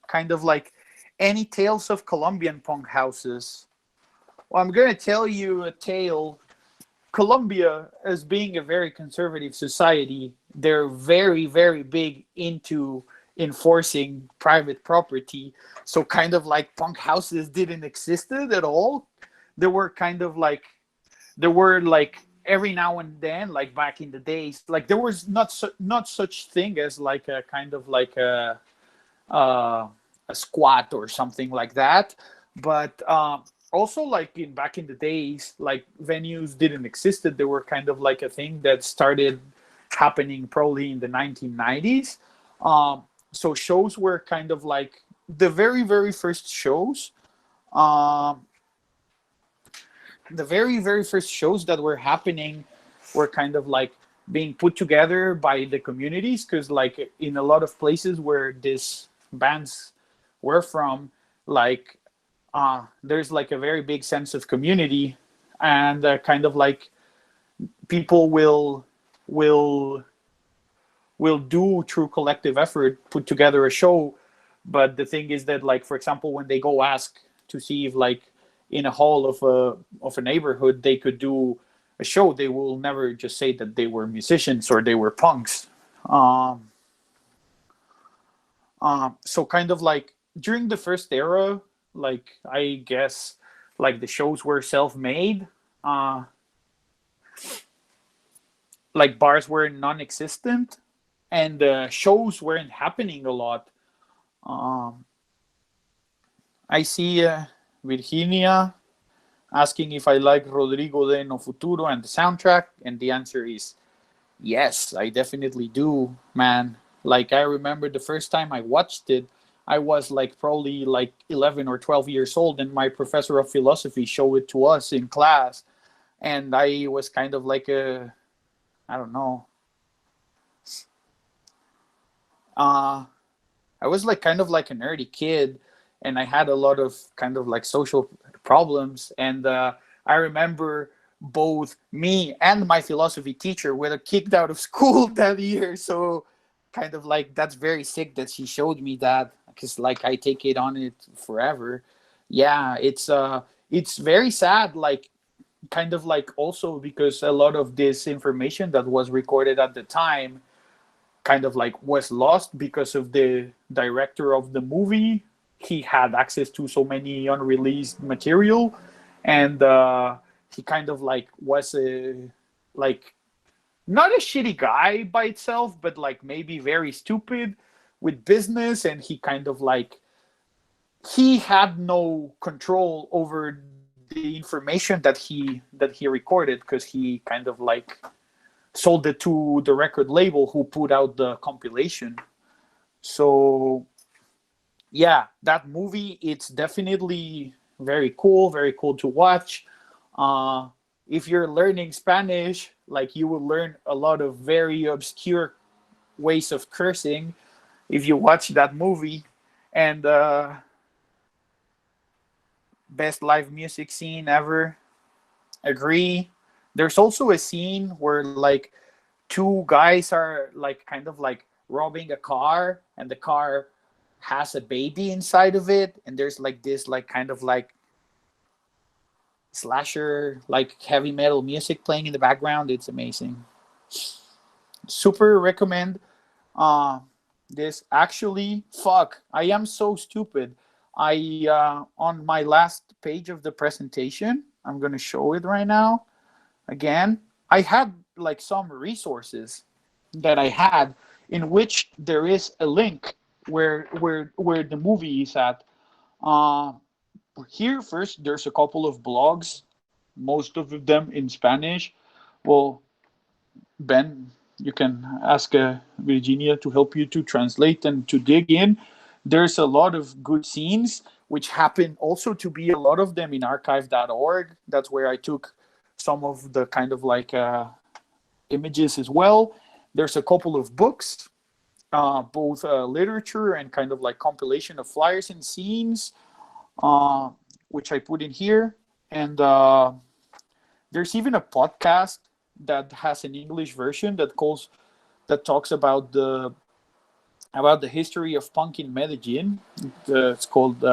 Kind of like, any tales of Colombian punk houses? Well, I'm going to tell you a tale. Colombia, as being a very conservative society, they're very, very big into enforcing private property. So kind of like punk houses didn't existed at all. There were every now and then, like back in the days, like there was not such thing as like a kind of like a squat or something like that. But also like back in the days, like venues didn't existed. They were kind of like a thing that started happening probably in the 1990s. So shows were kind of like the very, very first shows, um, that were happening were kind of like being put together by the communities, because like in a lot of places where these bands were from, like there's like a very big sense of community, and kind of like people will do through collective effort put together a show. But the thing is that, like, for example, when they go ask to see if like in a hall of a neighborhood they could do a show, they will never just say that they were musicians or they were punks. So kind of like during the first era, like I guess like the shows were self-made. Like bars were non-existent, and shows weren't happening a lot. I see Virginia asking if I like Rodrigo de No Futuro and the soundtrack, and the answer is yes, I definitely do, man. Like I remember the first time I watched it, I was like probably like 11 or 12 years old, and my professor of philosophy showed it to us in class, and I was kind of like I don't know. I was like kind of like a nerdy kid, and I had a lot of kind of like social problems. And I remember both me and my philosophy teacher were kicked out of school that year. So kind of like that's very sick that she showed me that, because like I take it on it forever. Yeah, it's very sad. Like kind of like also because a lot of this information that was recorded at the time kind of like was lost because of the director of the movie. He had access to so many unreleased material, and he kind of like was like not a shitty guy by itself, but like maybe very stupid with business, and he kind of like he had no control over the information that he recorded, because he kind of like sold it to the record label who put out the compilation. So yeah, that movie, it's definitely very cool to watch. If you're learning Spanish, like you will learn a lot of very obscure ways of cursing if you watch that movie. And best live music scene ever. Agree. There's also a scene where like two guys are like kind of like robbing a car, and the car has a baby inside of it, and there's like this like kind of like slasher like heavy metal music playing in the background. It's amazing. Super recommend this. Actually, fuck, I am so stupid. I on my last page of the presentation, I'm gonna show it right now again. I had like some resources that I had in which there is a link where the movie is at. Here first, there's a couple of blogs, most of them in Spanish. Well, Ben, you can ask Virginia to help you to translate and to dig in. There's a lot of good scenes, which happen also to be a lot of them in archive.org. That's where I took some of the kind of like images as well. There's a couple of books, both literature and kind of like compilation of flyers and scenes, which I put in here. And there's even a podcast that has an English version that talks about the history of punk in Medellin. It's called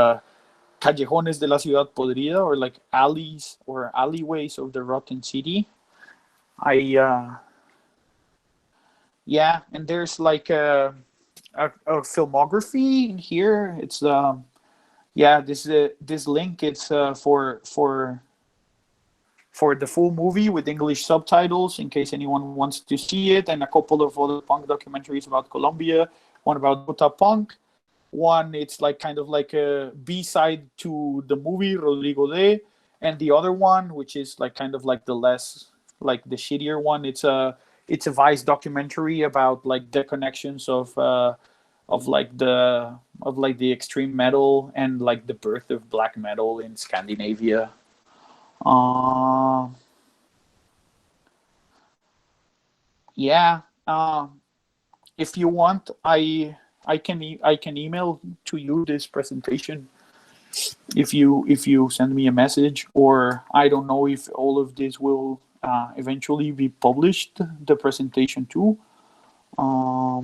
Callejones de la Ciudad Podrida, or like alleys or alleyways of the Rotten City. Yeah, and there's like a filmography in here. It's this link. It's for the full movie with English subtitles in case anyone wants to see it, and a couple of other punk documentaries about Colombia. One about Bogota punk. One, it's like kind of like a B-side to the movie Rodrigo de, and the other one, which is like kind of like the less like the shittier one. It's a Vice documentary about like the connections of of like the extreme metal and like the birth of black metal in Scandinavia. Yeah. If you want, I can email to you this presentation if you send me a message, or I don't know if all of this will eventually be published, the presentation too. I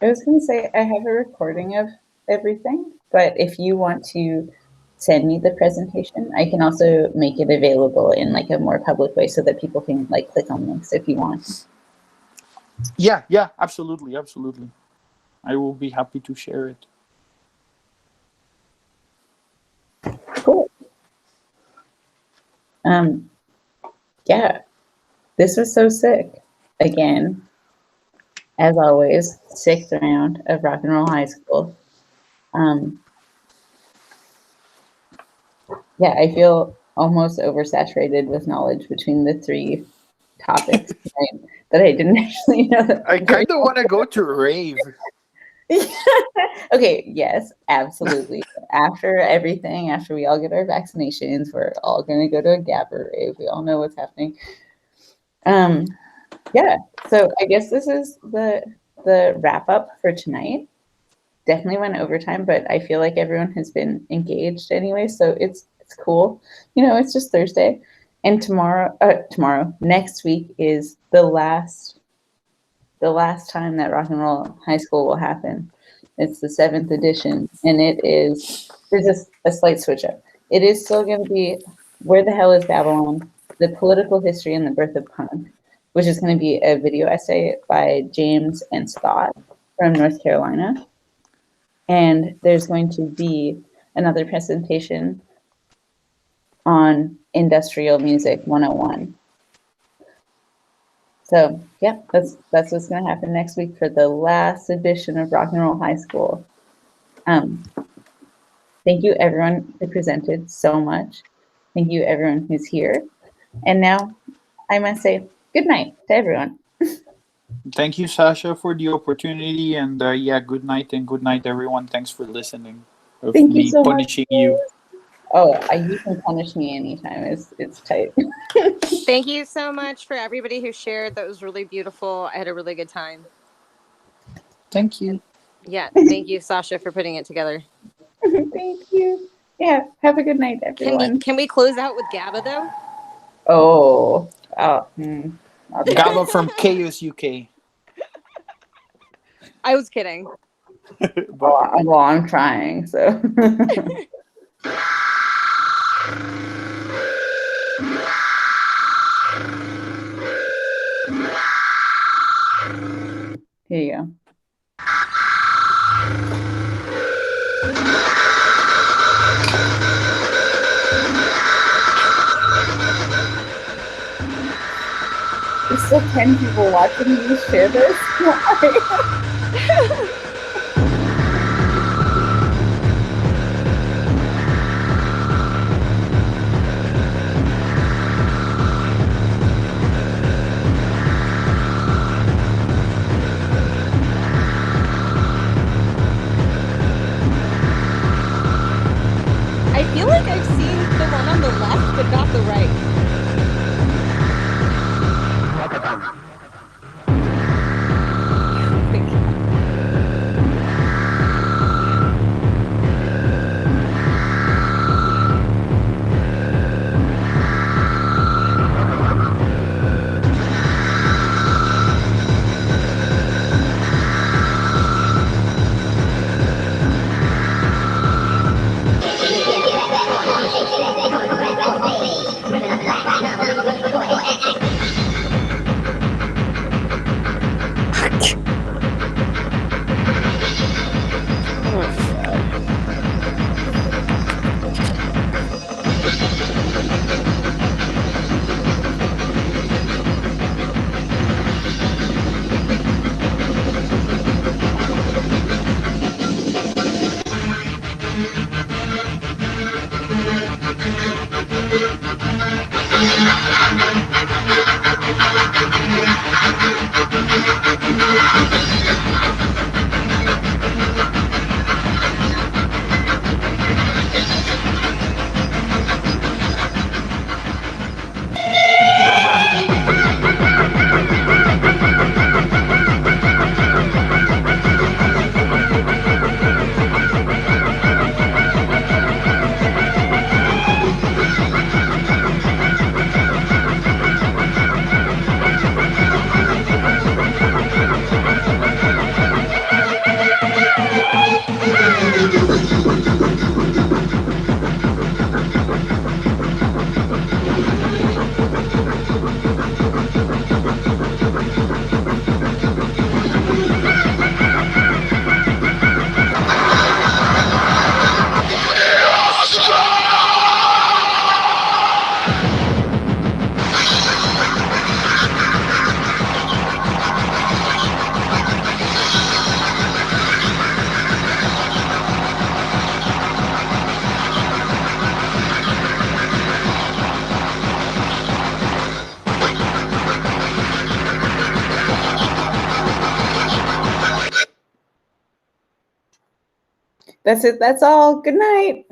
was going to say I have a recording of everything, but if you want to send me the presentation, I can also make it available in like a more public way so that people can like click on links if you want. Yeah, absolutely. I will be happy to share it. Cool. Yeah, this was so sick. Again, as always, 6th round of Rock and Roll High School. Yeah, I feel almost oversaturated with knowledge between the 3 topics that I didn't actually know. I kind of want to go to rave. Okay, yes, absolutely. After everything, after we all get our vaccinations, we're all going to go to a Gabber rave. We all know what's happening. Yeah, so I guess this is the wrap up for tonight. Definitely went overtime, but I feel like everyone has been engaged anyway, so it's cool. You know, it's just Thursday, and next week is the last time that Rock and Roll High School will happen. It's the 7th edition, and there's just a slight switch up. It is still going to be Where the Hell is Babylon? The Political History and the Birth of Punk, which is going to be a video essay by James and Scott from North Carolina. And there's going to be another presentation on Industrial Music 101. So, yeah, that's what's going to happen next week for the last edition of Rock and Roll High School. Thank you, everyone who presented so much. Thank you, everyone who's here. And now I must say good night to everyone. Thank you, Sasha, for the opportunity. And yeah, good night, and good night, everyone. Thanks for listening. Thank you so punishing much. you. Oh, you can punish me anytime. It's tight. Thank you so much for everybody who shared. That was really beautiful. I had a really good time. Thank you. Yeah, thank you, Sasha, for putting it together. Thank you. Yeah, have a good night, everyone. Can we close out with Gabba, though? Gabba from Chaos UK. I was kidding. Well, I'm trying, so. Here you go. There's still 10 people watching you share this. I feel like I've seen the one on the left, but not the right. That's it. That's all. Good night.